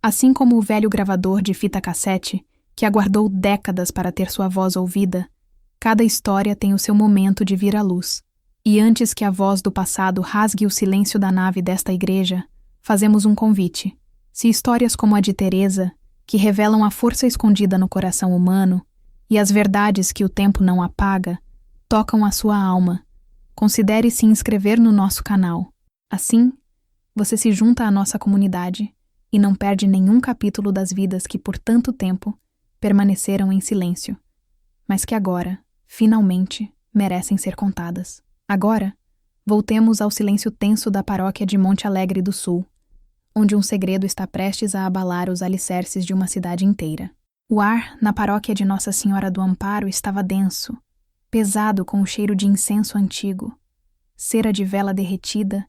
Assim como o velho gravador de fita cassete, que aguardou décadas para ter sua voz ouvida, cada história tem o seu momento de vir à luz. E antes que a voz do passado rasgue o silêncio da nave desta igreja, fazemos um convite. Se histórias como a de Teresa, que revelam a força escondida no coração humano e as verdades que o tempo não apaga, tocam a sua alma, considere se inscrever no nosso canal. Assim, você se junta à nossa comunidade e não perde nenhum capítulo das vidas que por tanto tempo permaneceram em silêncio, mas que agora, finalmente, merecem ser contadas. Agora, voltemos ao silêncio tenso da paróquia de Monte Alegre do Sul, onde um segredo está prestes a abalar os alicerces de uma cidade inteira. O ar na paróquia de Nossa Senhora do Amparo estava denso, pesado com o cheiro de incenso antigo, cera de vela derretida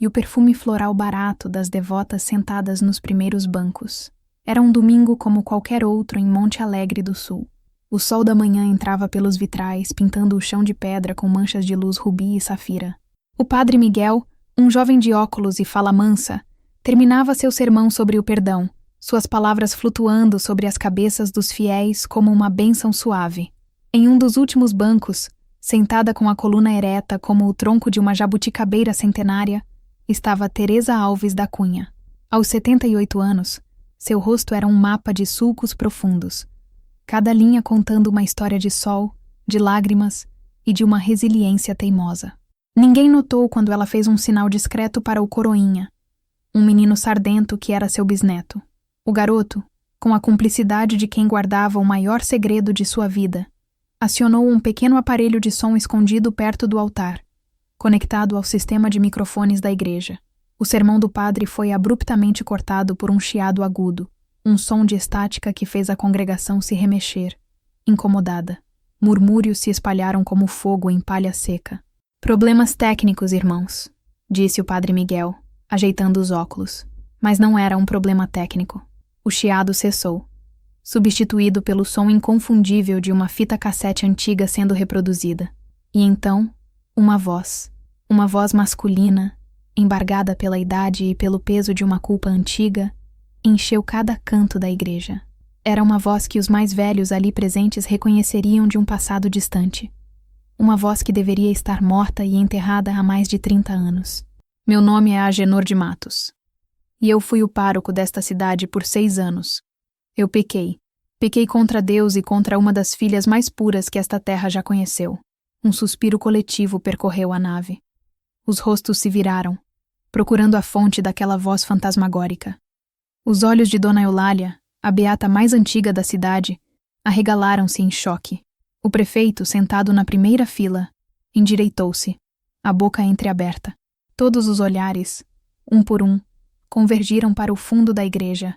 e o perfume floral barato das devotas sentadas nos primeiros bancos. Era um domingo como qualquer outro em Monte Alegre do Sul. O sol da manhã entrava pelos vitrais, pintando o chão de pedra com manchas de luz rubi e safira. O padre Miguel, um jovem de óculos e fala mansa, terminava seu sermão sobre o perdão, suas palavras flutuando sobre as cabeças dos fiéis como uma bênção suave. Em um dos últimos bancos, sentada com a coluna ereta como o tronco de uma jabuticabeira centenária, estava Teresa Alves da Cunha. Aos 78 anos, seu rosto era um mapa de sulcos profundos, cada linha contando uma história de sol, de lágrimas e de uma resiliência teimosa. Ninguém notou quando ela fez um sinal discreto para o coroinha, um menino sardento que era seu bisneto. O garoto, com a cumplicidade de quem guardava o maior segredo de sua vida, acionou um pequeno aparelho de som escondido perto do altar, conectado ao sistema de microfones da igreja. O sermão do padre foi abruptamente cortado por um chiado agudo, um som de estática que fez a congregação se remexer, incomodada. Murmúrios se espalharam como fogo em palha seca. Problemas técnicos, irmãos, disse o padre Miguel, ajeitando os óculos. Mas não era um problema técnico. O chiado cessou, substituído pelo som inconfundível de uma fita cassete antiga sendo reproduzida. E então, uma voz masculina, embargada pela idade e pelo peso de uma culpa antiga, encheu cada canto da igreja. Era uma voz que os mais velhos ali presentes reconheceriam de um passado distante. Uma voz que deveria estar morta e enterrada há mais de 30 anos. Meu nome é Agenor de Matos. E eu fui o pároco desta cidade por 6 anos. Eu pequei. Pequei contra Deus e contra uma das filhas mais puras que esta terra já conheceu. Um suspiro coletivo percorreu a nave. Os rostos se viraram, procurando a fonte daquela voz fantasmagórica. Os olhos de Dona Eulália, a beata mais antiga da cidade, arregalaram-se em choque. O prefeito, sentado na primeira fila, endireitou-se, a boca entreaberta. Todos os olhares, um por um, convergiram para o fundo da igreja,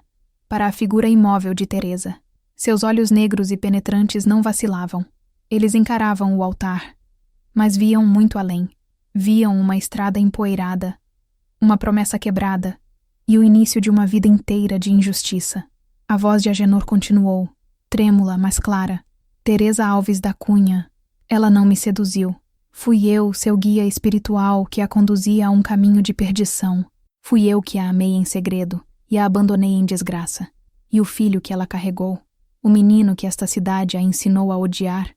para a figura imóvel de Teresa. Seus olhos negros e penetrantes não vacilavam. Eles encaravam o altar, mas viam muito além. Viam uma estrada empoeirada, uma promessa quebrada e o início de uma vida inteira de injustiça. A voz de Agenor continuou, trêmula, mas clara. Teresa Alves da Cunha, ela não me seduziu. Fui eu, seu guia espiritual, que a conduzia a um caminho de perdição. Fui eu que a amei em segredo e a abandonei em desgraça. E o filho que ela carregou, o menino que esta cidade a ensinou a odiar,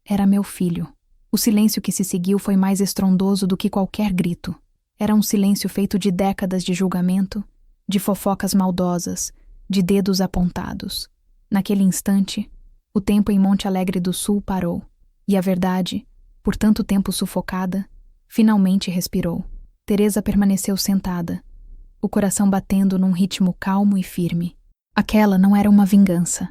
era meu filho. O silêncio que se seguiu foi mais estrondoso do que qualquer grito. Era um silêncio feito de décadas de julgamento, de fofocas maldosas, de dedos apontados. Naquele instante, o tempo em Monte Alegre do Sul parou, e a verdade, por tanto tempo sufocada, finalmente respirou. Teresa permaneceu sentada, o coração batendo num ritmo calmo e firme. Aquela não era uma vingança,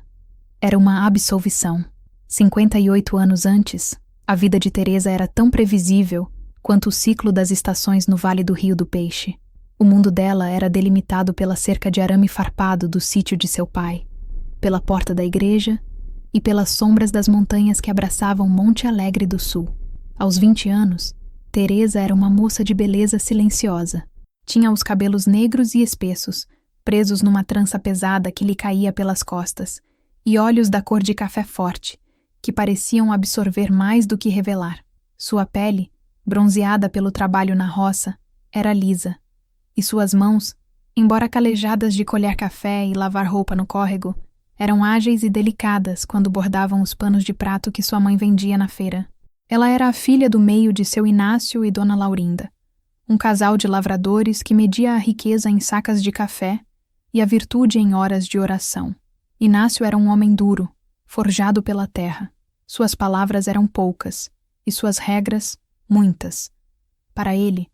era uma absolvição. 58 anos antes, a vida de Teresa era tão previsível quanto o ciclo das estações no Vale do Rio do Peixe. O mundo dela era delimitado pela cerca de arame farpado do sítio de seu pai, pela porta da igreja e pelas sombras das montanhas que abraçavam Monte Alegre do Sul. Aos 20 anos, Teresa era uma moça de beleza silenciosa. Tinha os cabelos negros e espessos, presos numa trança pesada que lhe caía pelas costas, e olhos da cor de café forte, que pareciam absorver mais do que revelar. Sua pele, bronzeada pelo trabalho na roça, era lisa, e suas mãos, Embora calejadas de colher café e lavar roupa no córrego, eram ágeis e delicadas quando bordavam os panos de prato que sua mãe vendia na feira. Ela era a filha do meio de seu Inácio e Dona Laurinda, um casal de lavradores que media a riqueza em sacas de café e a virtude em horas de oração. Inácio era um homem duro, forjado pela terra. Suas palavras eram poucas, e suas regras, muitas. Para ele,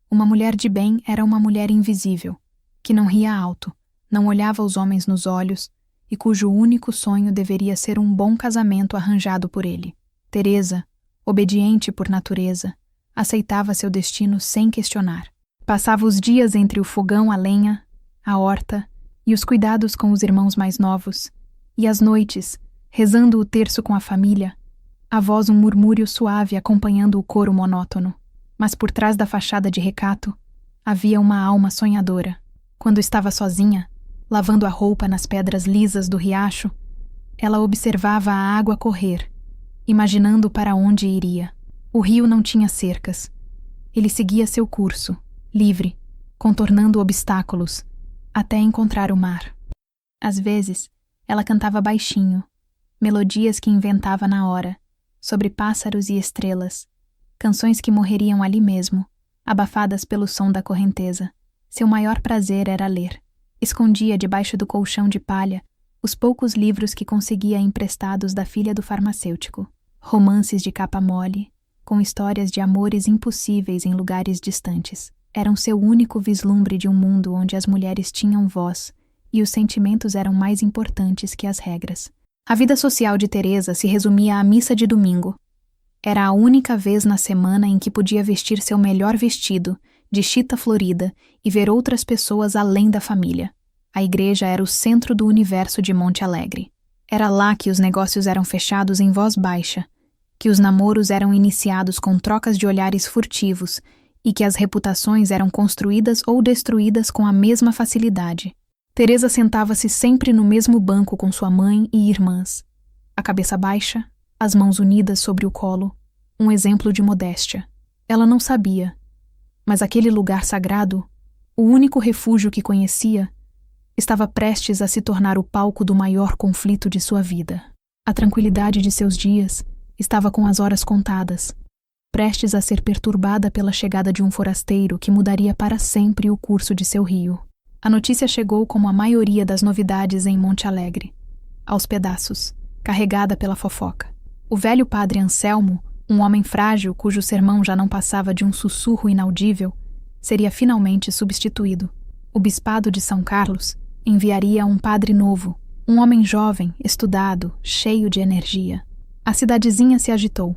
uma mulher de bem era uma mulher invisível, que não ria alto, não olhava os homens nos olhos e cujo único sonho deveria ser um bom casamento arranjado por ele. Teresa, obediente por natureza, aceitava seu destino sem questionar. Passava os dias entre o fogão a lenha, a horta e os cuidados com os irmãos mais novos, e as noites, rezando o terço com a família, a voz um murmúrio suave acompanhando o coro monótono. Mas por trás da fachada de recato, havia uma alma sonhadora. Quando estava sozinha, lavando a roupa nas pedras lisas do riacho, ela observava a água correr, imaginando para onde iria. O rio não tinha cercas. Ele seguia seu curso, livre, contornando obstáculos, até encontrar o mar. Às vezes, ela cantava baixinho, melodias que inventava na hora, sobre pássaros e estrelas, canções que morreriam ali mesmo, abafadas pelo som da correnteza. Seu maior prazer era ler. Escondia debaixo do colchão de palha os poucos livros que conseguia emprestados da filha do farmacêutico. Romances de capa mole, com histórias de amores impossíveis em lugares distantes. Eram seu único vislumbre de um mundo onde as mulheres tinham voz e os sentimentos eram mais importantes que as regras. A vida social de Teresa se resumia à missa de domingo. Era a única vez na semana em que podia vestir seu melhor vestido, de chita florida, e ver outras pessoas além da família. A igreja era o centro do universo de Monte Alegre. Era lá que os negócios eram fechados em voz baixa, que os namoros eram iniciados com trocas de olhares furtivos e que as reputações eram construídas ou destruídas com a mesma facilidade. Teresa sentava-se sempre no mesmo banco com sua mãe e irmãs, a cabeça baixa, as mãos unidas sobre o colo, um exemplo de modéstia. Ela não sabia, mas aquele lugar sagrado, o único refúgio que conhecia, estava prestes a se tornar o palco do maior conflito de sua vida. A tranquilidade de seus dias estava com as horas contadas, prestes a ser perturbada pela chegada de um forasteiro que mudaria para sempre o curso de seu rio. A notícia chegou como a maioria das novidades em Monte Alegre, aos pedaços, carregada pela fofoca. O velho padre Anselmo, um homem frágil cujo sermão já não passava de um sussurro inaudível, seria finalmente substituído. O bispado de São Carlos enviaria um padre novo, um homem jovem, estudado, cheio de energia. A cidadezinha se agitou.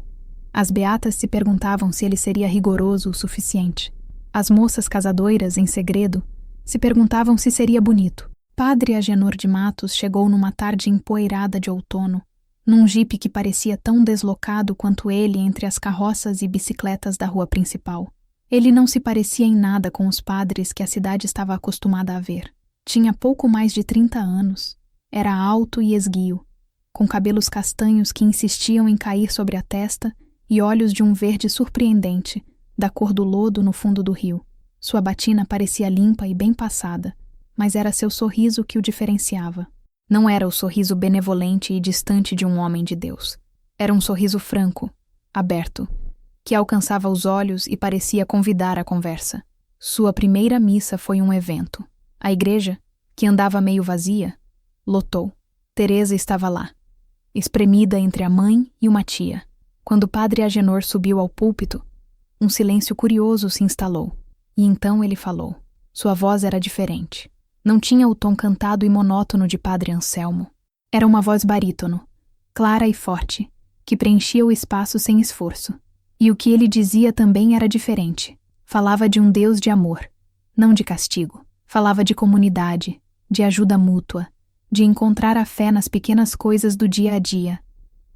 As beatas se perguntavam se ele seria rigoroso o suficiente. As moças casadoiras, em segredo, se perguntavam se seria bonito. Padre Agenor de Matos chegou numa tarde empoeirada de outono, num jipe que parecia tão deslocado quanto ele entre as carroças e bicicletas da rua principal. Ele não se parecia em nada com os padres que a cidade estava acostumada a ver. Tinha pouco mais de 30 anos. Era alto e esguio, com cabelos castanhos que insistiam em cair sobre a testa e olhos de um verde surpreendente, da cor do lodo no fundo do rio. Sua batina parecia limpa e bem passada, mas era seu sorriso que o diferenciava. Não era o sorriso benevolente e distante de um homem de Deus. Era um sorriso franco, aberto, que alcançava os olhos e parecia convidar a conversa. Sua primeira missa foi um evento. A igreja, que andava meio vazia, lotou. Teresa estava lá, espremida entre a mãe e uma tia. Quando o padre Agenor subiu ao púlpito, um silêncio curioso se instalou. E então ele falou. Sua voz era diferente. Não tinha o tom cantado e monótono de padre Anselmo. Era uma voz barítono, clara e forte, que preenchia o espaço sem esforço. E o que ele dizia também era diferente. Falava de um Deus de amor, não de castigo. Falava de comunidade, de ajuda mútua, de encontrar a fé nas pequenas coisas do dia a dia,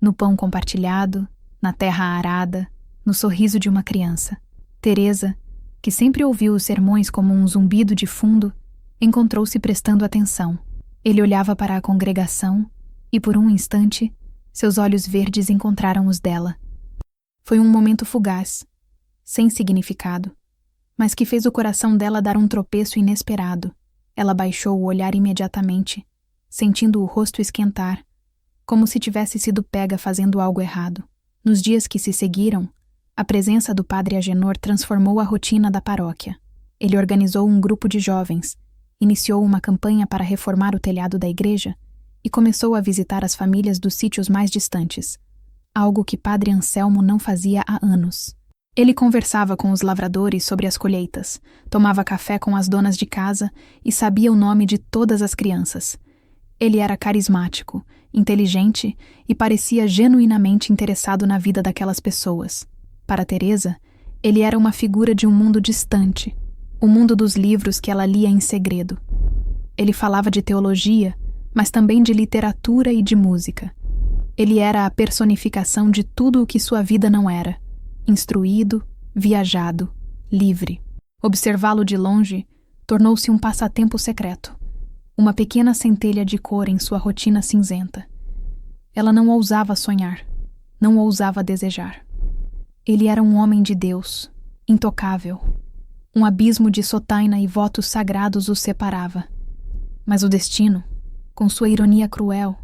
no pão compartilhado, na terra arada, no sorriso de uma criança. Teresa, que sempre ouviu os sermões como um zumbido de fundo, encontrou-se prestando atenção. Ele olhava para a congregação e, por um instante, seus olhos verdes encontraram os dela. Foi um momento fugaz, sem significado, mas que fez o coração dela dar um tropeço inesperado. Ela baixou o olhar imediatamente, sentindo o rosto esquentar, como se tivesse sido pega fazendo algo errado. Nos dias que se seguiram, a presença do padre Agenor transformou a rotina da paróquia. Ele organizou um grupo de jovens, iniciou uma campanha para reformar o telhado da igreja e começou a visitar as famílias dos sítios mais distantes, algo que padre Anselmo não fazia há anos. Ele conversava com os lavradores sobre as colheitas, tomava café com as donas de casa e sabia o nome de todas as crianças. Ele era carismático, inteligente e parecia genuinamente interessado na vida daquelas pessoas. Para Teresa, ele era uma figura de um mundo distante, o mundo dos livros que ela lia em segredo. Ele falava de teologia, mas também de literatura e de música. Ele era a personificação de tudo o que sua vida não era: instruído, viajado, livre. Observá-lo de longe tornou-se um passatempo secreto, uma pequena centelha de cor em sua rotina cinzenta. Ela não ousava sonhar, não ousava desejar. Ele era um homem de Deus, intocável. Um abismo de sotaina e votos sagrados os separava. Mas o destino, com sua ironia cruel,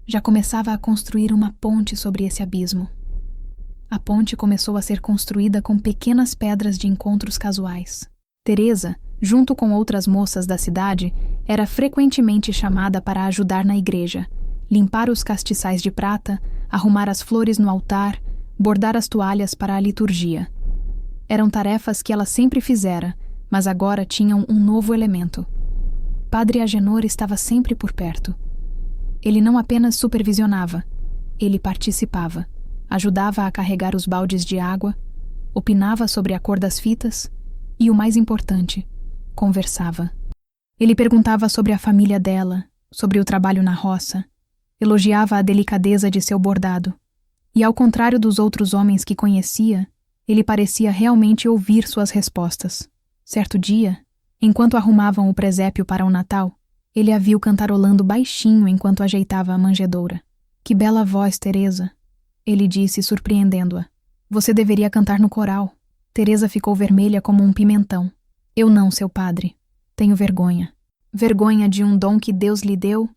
já começava a construir uma ponte sobre esse abismo. A ponte começou a ser construída com pequenas pedras de encontros casuais. Teresa, junto com outras moças da cidade, era frequentemente chamada para ajudar na igreja, limpar os castiçais de prata, arrumar as flores no altar, bordar as toalhas para a liturgia. Eram tarefas que ela sempre fizera, mas agora tinham um novo elemento. Padre Agenor estava sempre por perto. Ele não apenas supervisionava, ele participava, ajudava a carregar os baldes de água, opinava sobre a cor das fitas e, o mais importante, conversava. Ele perguntava sobre a família dela, sobre o trabalho na roça, elogiava a delicadeza de seu bordado. E, ao contrário dos outros homens que conhecia, ele parecia realmente ouvir suas respostas. Certo dia, enquanto arrumavam o presépio para o Natal, ele a viu cantarolando baixinho enquanto ajeitava a manjedoura. "Que bela voz, Teresa!" ele disse, surpreendendo-a. "Você deveria cantar no coral." Teresa ficou vermelha como um pimentão. "Eu não, seu padre. Tenho vergonha." "Vergonha de um dom que Deus lhe deu?"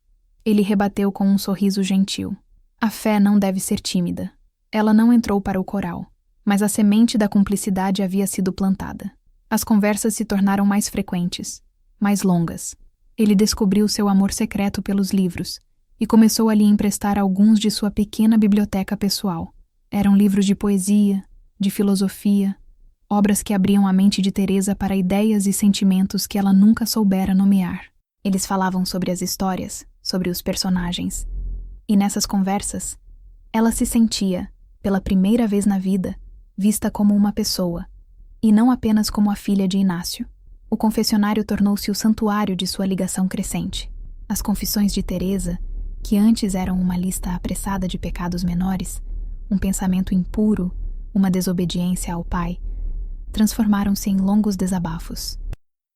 Ele rebateu com um sorriso gentil. A fé não deve ser tímida. Ela não entrou para o coral, mas a semente da cumplicidade havia sido plantada. As conversas se tornaram mais frequentes, mais longas. Ele descobriu seu amor secreto pelos livros e começou a lhe emprestar alguns de sua pequena biblioteca pessoal. Eram livros de poesia, de filosofia, obras que abriam a mente de Teresa para ideias e sentimentos que ela nunca soubera nomear. Eles falavam sobre as histórias, sobre os personagens. E nessas conversas, ela se sentia, pela primeira vez na vida, vista como uma pessoa, e não apenas como a filha de Inácio. O confessionário tornou-se o santuário de sua ligação crescente. As confissões de Teresa, que antes eram uma lista apressada de pecados menores, um pensamento impuro, uma desobediência ao pai, transformaram-se em longos desabafos.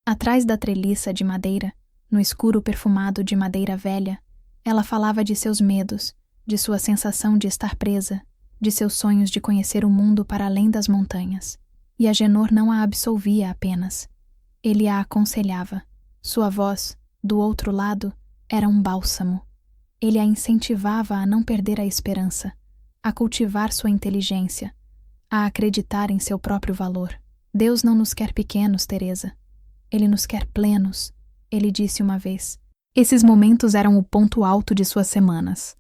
Atrás da treliça de madeira, no escuro perfumado de madeira velha, ela falava de seus medos, de sua sensação de estar presa, de seus sonhos de conhecer o mundo para além das montanhas. E Agenor não a absolvia apenas. Ele a aconselhava. Sua voz, do outro lado, era um bálsamo. Ele a incentivava a não perder a esperança, a cultivar sua inteligência, a acreditar em seu próprio valor. "Deus não nos quer pequenos, Teresa. Ele nos quer plenos", ele disse uma vez. Esses momentos eram o ponto alto de suas semanas.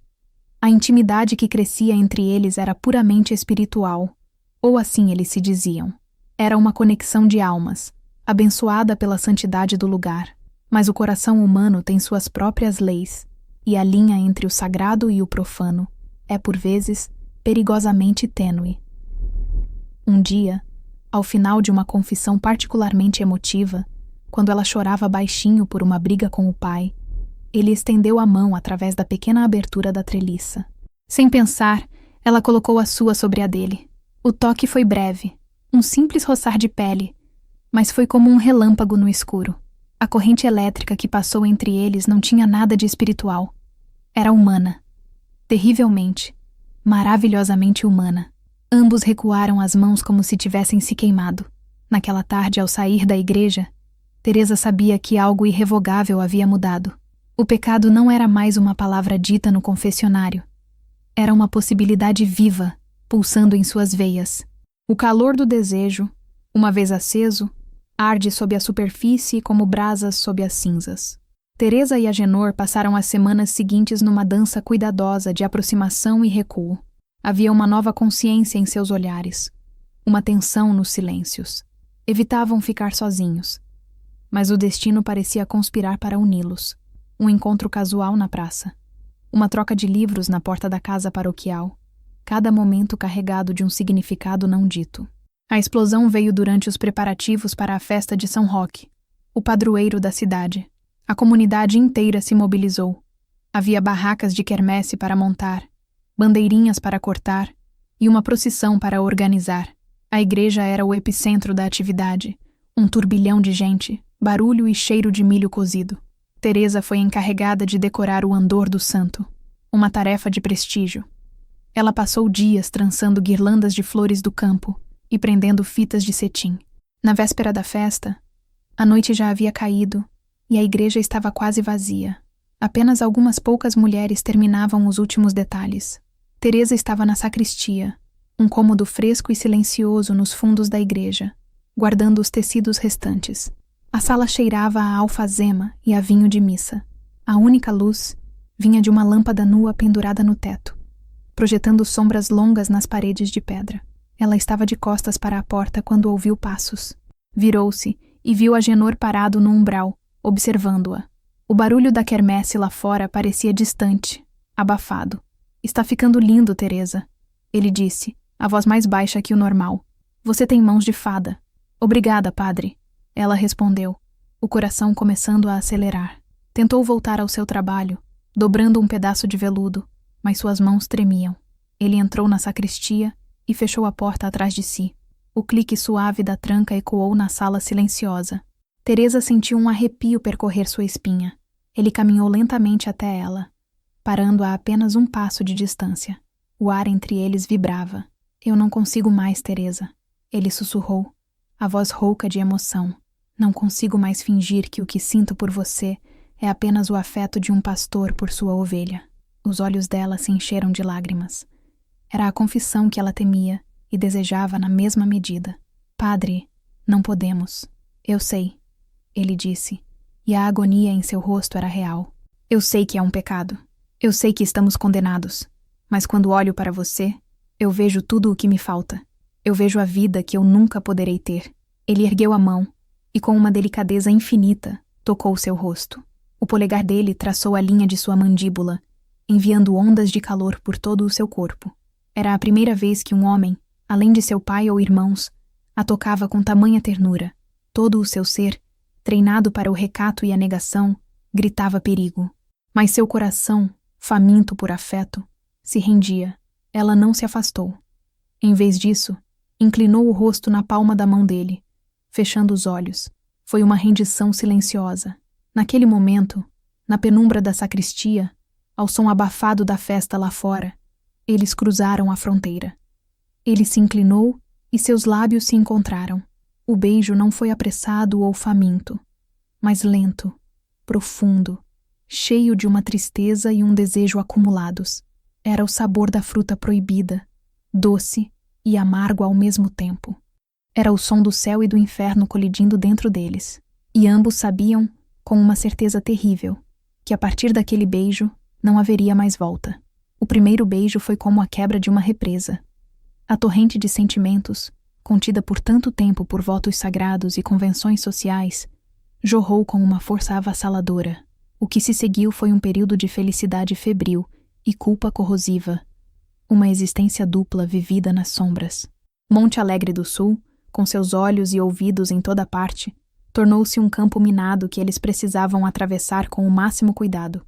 A intimidade que crescia entre eles era puramente espiritual, ou assim eles se diziam. Era uma conexão de almas, abençoada pela santidade do lugar, mas o coração humano tem suas próprias leis, e a linha entre o sagrado e o profano é, por vezes, perigosamente tênue. Um dia, ao final de uma confissão particularmente emotiva, quando ela chorava baixinho por uma briga com o pai, ele estendeu a mão através da pequena abertura da treliça. Sem pensar, ela colocou a sua sobre a dele. O toque foi breve, um simples roçar de pele, mas foi como um relâmpago no escuro. A corrente elétrica que passou entre eles não tinha nada de espiritual. Era humana. Terrivelmente, maravilhosamente humana. Ambos recuaram as mãos como se tivessem se queimado. Naquela tarde, ao sair da igreja, Teresa sabia que algo irrevogável havia mudado. O pecado não era mais uma palavra dita no confessionário. Era uma possibilidade viva, pulsando em suas veias. O calor do desejo, uma vez aceso, arde sob a superfície como brasas sob as cinzas. Teresa e Agenor passaram as semanas seguintes numa dança cuidadosa de aproximação e recuo. Havia uma nova consciência em seus olhares, uma tensão nos silêncios. Evitavam ficar sozinhos. Mas o destino parecia conspirar para uni-los. Um encontro casual na praça. Uma troca de livros na porta da casa paroquial. Cada momento carregado de um significado não dito. A explosão veio durante os preparativos para a festa de São Roque, o padroeiro da cidade. A comunidade inteira se mobilizou. Havia barracas de quermesse para montar, bandeirinhas para cortar e uma procissão para organizar. A igreja era o epicentro da atividade, um turbilhão de gente, barulho e cheiro de milho cozido. Teresa foi encarregada de decorar o andor do santo, uma tarefa de prestígio. Ela passou dias trançando guirlandas de flores do campo e prendendo fitas de cetim. Na véspera da festa, a noite já havia caído e a igreja estava quase vazia. Apenas algumas poucas mulheres terminavam os últimos detalhes. Teresa estava na sacristia, um cômodo fresco e silencioso nos fundos da igreja, guardando os tecidos restantes. A sala cheirava a alfazema e a vinho de missa. A única luz vinha de uma lâmpada nua pendurada no teto, projetando sombras longas nas paredes de pedra. Ela estava de costas para a porta quando ouviu passos. Virou-se e viu Agenor parado no umbral, observando-a. O barulho da quermesse lá fora parecia distante, abafado. "Está ficando lindo, Teresa", ele disse, a voz mais baixa que o normal. "Você tem mãos de fada." "Obrigada, padre", ela respondeu, o coração começando a acelerar. Tentou voltar ao seu trabalho, dobrando um pedaço de veludo, mas suas mãos tremiam. Ele entrou na sacristia e fechou a porta atrás de si. O clique suave da tranca ecoou na sala silenciosa. Teresa sentiu um arrepio percorrer sua espinha. Ele caminhou lentamente até ela, parando a apenas um passo de distância. O ar entre eles vibrava. "Eu não consigo mais, Teresa", ele sussurrou, a voz rouca de emoção. "Não consigo mais fingir que o que sinto por você é apenas o afeto de um pastor por sua ovelha." Os olhos dela se encheram de lágrimas. Era a confissão que ela temia e desejava na mesma medida. "Padre, não podemos." "Eu sei", ele disse, e a agonia em seu rosto era real. "Eu sei que é um pecado. Eu sei que estamos condenados. Mas quando olho para você, eu vejo tudo o que me falta. Eu vejo a vida que eu nunca poderei ter." Ele ergueu a mão e, com uma delicadeza infinita, tocou seu rosto. O polegar dele traçou a linha de sua mandíbula, enviando ondas de calor por todo o seu corpo. Era a primeira vez que um homem, além de seu pai ou irmãos, a tocava com tamanha ternura. Todo o seu ser, treinado para o recato e a negação, gritava perigo. Mas seu coração, faminto por afeto, se rendia. Ela não se afastou. Em vez disso, inclinou o rosto na palma da mão dele, fechando os olhos. Foi uma rendição silenciosa. Naquele momento, na penumbra da sacristia, ao som abafado da festa lá fora, eles cruzaram a fronteira. Ele se inclinou e seus lábios se encontraram. O beijo não foi apressado ou faminto, mas lento, profundo, cheio de uma tristeza e um desejo acumulados. Era o sabor da fruta proibida, doce e amargo ao mesmo tempo. Era o som do céu e do inferno colidindo dentro deles. E ambos sabiam, com uma certeza terrível, que a partir daquele beijo não haveria mais volta. O primeiro beijo foi como a quebra de uma represa. A torrente de sentimentos, contida por tanto tempo por votos sagrados e convenções sociais, jorrou com uma força avassaladora. O que se seguiu foi um período de felicidade febril e culpa corrosiva, uma existência dupla vivida nas sombras. Monte Alegre do Sul, com seus olhos e ouvidos em toda parte, tornou-se um campo minado que eles precisavam atravessar com o máximo cuidado.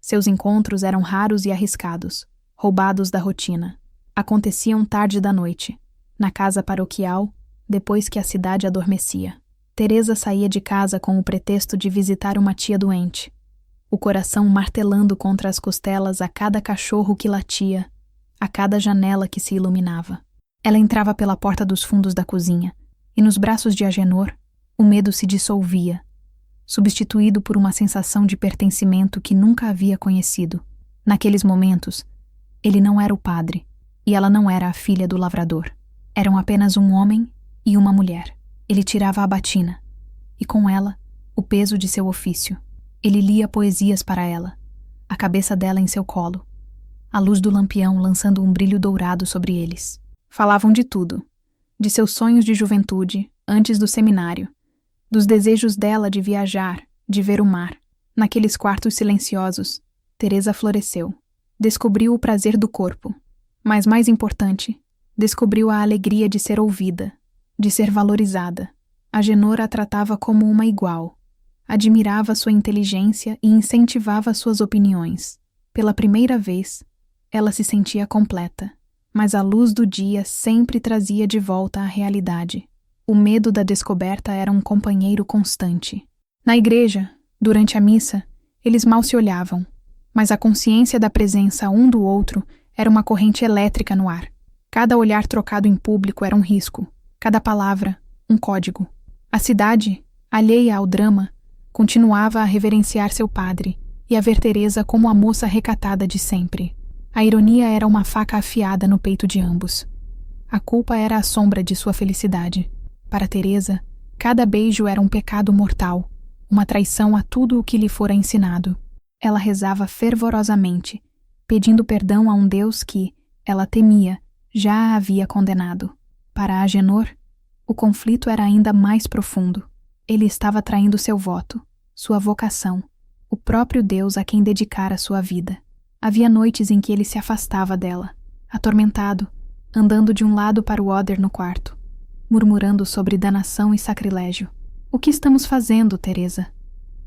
Seus encontros eram raros e arriscados, roubados da rotina. Aconteciam tarde da noite, na casa paroquial, depois que a cidade adormecia. Teresa saía de casa com o pretexto de visitar uma tia doente, o coração martelando contra as costelas a cada cachorro que latia, a cada janela que se iluminava. Ela entrava pela porta dos fundos da cozinha, e nos braços de Agenor, o medo se dissolvia, substituído por uma sensação de pertencimento que nunca havia conhecido. Naqueles momentos, ele não era o padre, e ela não era a filha do lavrador. Eram apenas um homem e uma mulher. Ele tirava a batina, e com ela, o peso de seu ofício. Ele lia poesias para ela, a cabeça dela em seu colo, a luz do lampião lançando um brilho dourado sobre eles. Falavam de tudo, de seus sonhos de juventude, antes do seminário, dos desejos dela de viajar, de ver o mar. Naqueles quartos silenciosos, Teresa floresceu. Descobriu o prazer do corpo, mas mais importante, descobriu a alegria de ser ouvida, de ser valorizada. Agenor a tratava como uma igual. Admirava sua inteligência e incentivava suas opiniões. Pela primeira vez, ela se sentia completa, mas a luz do dia sempre trazia de volta a realidade. O medo da descoberta era um companheiro constante. Na igreja, durante a missa, eles mal se olhavam, mas a consciência da presença um do outro era uma corrente elétrica no ar. Cada olhar trocado em público era um risco, cada palavra, um código. A cidade, alheia ao drama, continuava a reverenciar seu padre e a ver Teresa como a moça recatada de sempre. A ironia era uma faca afiada no peito de ambos. A culpa era a sombra de sua felicidade. Para Teresa, cada beijo era um pecado mortal, uma traição a tudo o que lhe fora ensinado. Ela rezava fervorosamente, pedindo perdão a um Deus que, ela temia, já a havia condenado. Para Agenor, o conflito era ainda mais profundo. Ele estava traindo seu voto, sua vocação, o próprio Deus a quem dedicara sua vida. Havia noites em que ele se afastava dela, atormentado, andando de um lado para o outro no quarto, murmurando sobre danação e sacrilégio. "O que estamos fazendo, Teresa?"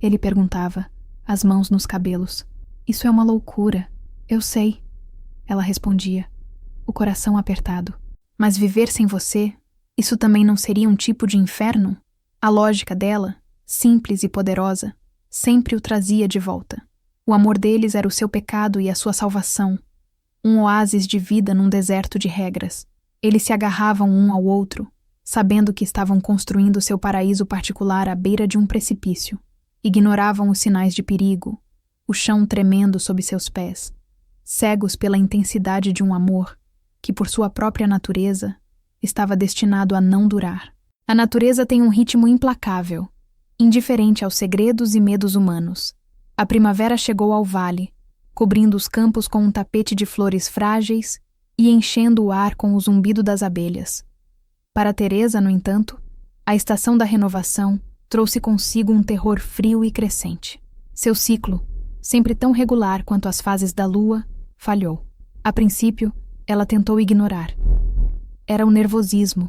Ele perguntava, as mãos nos cabelos. "Isso é uma loucura. Eu sei." Ela respondia, o coração apertado. "Mas viver sem você, isso também não seria um tipo de inferno?" A lógica dela, simples e poderosa, sempre o trazia de volta. O amor deles era o seu pecado e a sua salvação, um oásis de vida num deserto de regras. Eles se agarravam um ao outro, sabendo que estavam construindo seu paraíso particular à beira de um precipício. Ignoravam os sinais de perigo, o chão tremendo sob seus pés, cegos pela intensidade de um amor que, por sua própria natureza, estava destinado a não durar. A natureza tem um ritmo implacável, indiferente aos segredos e medos humanos. A primavera chegou ao vale, cobrindo os campos com um tapete de flores frágeis e enchendo o ar com o zumbido das abelhas. Para Teresa, no entanto, a estação da renovação trouxe consigo um terror frio e crescente. Seu ciclo, sempre tão regular quanto as fases da lua, falhou. A princípio, ela tentou ignorar. Era o nervosismo,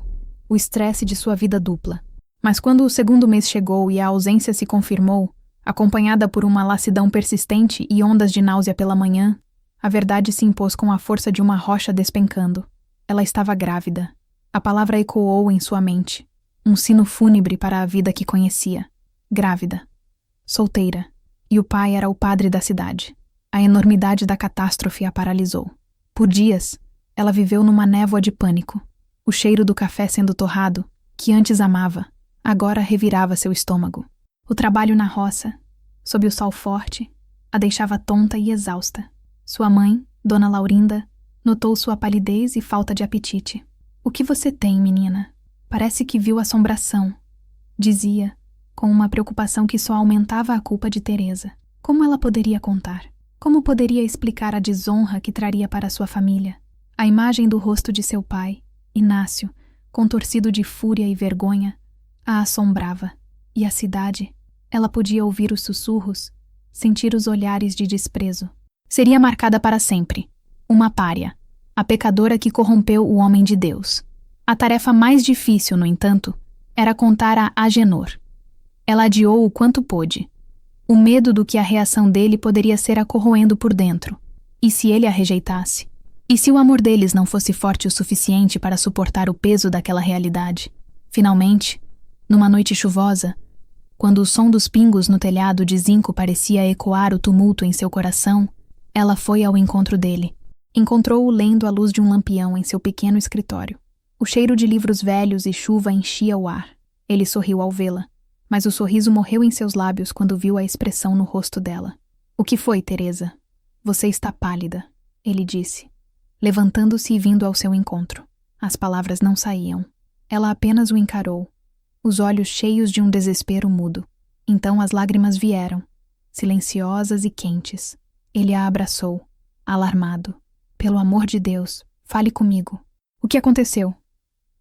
o estresse de sua vida dupla. Mas quando o segundo mês chegou e a ausência se confirmou, acompanhada por uma lassidão persistente e ondas de náusea pela manhã, a verdade se impôs com a força de uma rocha despencando. Ela estava grávida. A palavra ecoou em sua mente, um sino fúnebre para a vida que conhecia. Grávida. Solteira. E o pai era o padre da cidade. A enormidade da catástrofe a paralisou. Por dias, ela viveu numa névoa de pânico. O cheiro do café sendo torrado, que antes amava, agora revirava seu estômago. O trabalho na roça, sob o sol forte, a deixava tonta e exausta. Sua mãe, Dona Laurinda, notou sua palidez e falta de apetite. "O que você tem, menina? Parece que viu assombração", dizia, com uma preocupação que só aumentava a culpa de Teresa. Como ela poderia contar? Como poderia explicar a desonra que traria para sua família? A imagem do rosto de seu pai, Inácio, contorcido de fúria e vergonha, a assombrava. E a cidade? Ela podia ouvir os sussurros, sentir os olhares de desprezo. Seria marcada para sempre. Uma pária. A pecadora que corrompeu o homem de Deus. A tarefa mais difícil, no entanto, era contar a Agenor. Ela adiou o quanto pôde. O medo do que a reação dele poderia ser a corroendo por dentro. E se ele a rejeitasse? E se o amor deles não fosse forte o suficiente para suportar o peso daquela realidade? Finalmente, numa noite chuvosa, quando o som dos pingos no telhado de zinco parecia ecoar o tumulto em seu coração, ela foi ao encontro dele. Encontrou-o lendo à luz de um lampião em seu pequeno escritório. O cheiro de livros velhos e chuva enchia o ar. Ele sorriu ao vê-la. mas o sorriso morreu em seus lábios quando viu a expressão no rosto dela. "O que foi, Teresa? Você está pálida", ele disse, levantando-se e vindo ao seu encontro. As palavras não saíam. Ela apenas o encarou, os olhos cheios de um desespero mudo. Então as lágrimas vieram, silenciosas e quentes. Ele a abraçou, alarmado. "Pelo amor de Deus, fale comigo. O que aconteceu?"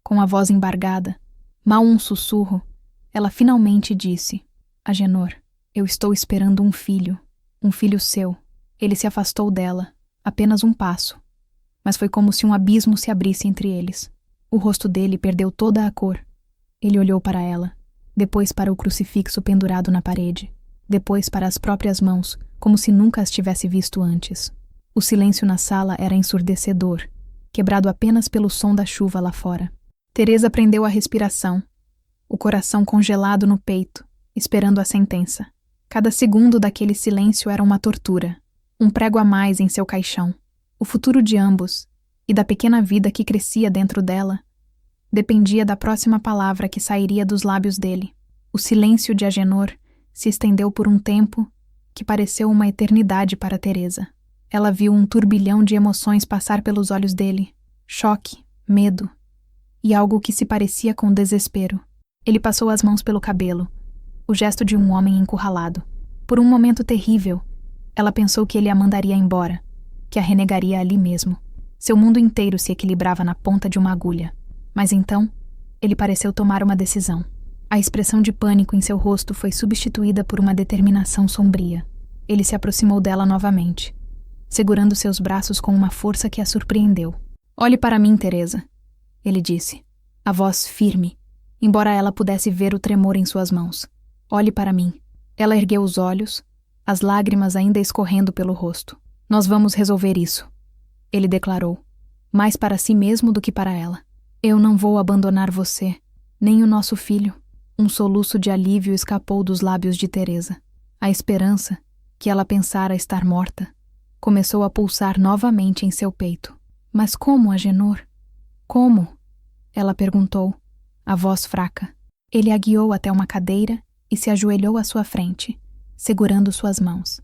Com a voz embargada, mal um sussurro, ela finalmente disse: "Agenor, eu estou esperando um filho seu." Ele se afastou dela, apenas um passo, mas foi como se um abismo se abrisse entre eles. O rosto dele perdeu toda a cor. Ele olhou para ela, depois para o crucifixo pendurado na parede, depois para as próprias mãos, como se nunca as tivesse visto antes. O silêncio na sala era ensurdecedor, quebrado apenas pelo som da chuva lá fora. Teresa prendeu a respiração, o coração congelado no peito, esperando a sentença. Cada segundo daquele silêncio era uma tortura, um prego a mais em seu caixão. O futuro de ambos, e da pequena vida que crescia dentro dela, dependia da próxima palavra que sairia dos lábios dele. O silêncio de Agenor se estendeu por um tempo que pareceu uma eternidade para Teresa. Ela viu um turbilhão de emoções passar pelos olhos dele, choque, medo e algo que se parecia com desespero. Ele passou as mãos pelo cabelo, o gesto de um homem encurralado. Por um momento terrível, ela pensou que ele a mandaria embora, que a renegaria ali mesmo. Seu mundo inteiro se equilibrava na ponta de uma agulha. Mas então, ele pareceu tomar uma decisão. A expressão de pânico em seu rosto foi substituída por uma determinação sombria. Ele se aproximou dela novamente, segurando seus braços com uma força que a surpreendeu. "Olhe para mim, Teresa", ele disse, a voz firme, embora ela pudesse ver o tremor em suas mãos. "Olhe para mim." Ela ergueu os olhos, as lágrimas ainda escorrendo pelo rosto. "Nós vamos resolver isso", ele declarou, mais para si mesmo do que para ela. "Eu não vou abandonar você, nem o nosso filho." Um soluço de alívio escapou dos lábios de Teresa. A esperança, que ela pensara estar morta, começou a pulsar novamente em seu peito. "Mas como, Agenor? Como?" ela perguntou, a voz fraca. Ele a guiou até uma cadeira e se ajoelhou à sua frente, segurando suas mãos.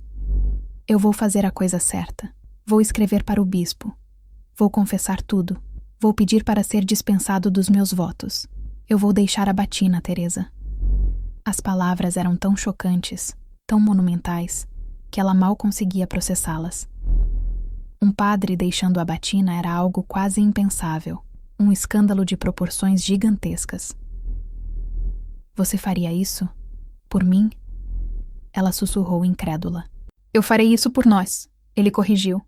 "Eu vou fazer a coisa certa. Vou escrever para o bispo. Vou confessar tudo. Vou pedir para ser dispensado dos meus votos. Eu vou deixar a batina, Teresa." As palavras eram tão chocantes, tão monumentais, que ela mal conseguia processá-las. Um padre deixando a batina era algo quase impensável, um escândalo de proporções gigantescas. "Você faria isso? Por mim?" Ela sussurrou incrédula. "Eu farei isso por nós", ele corrigiu,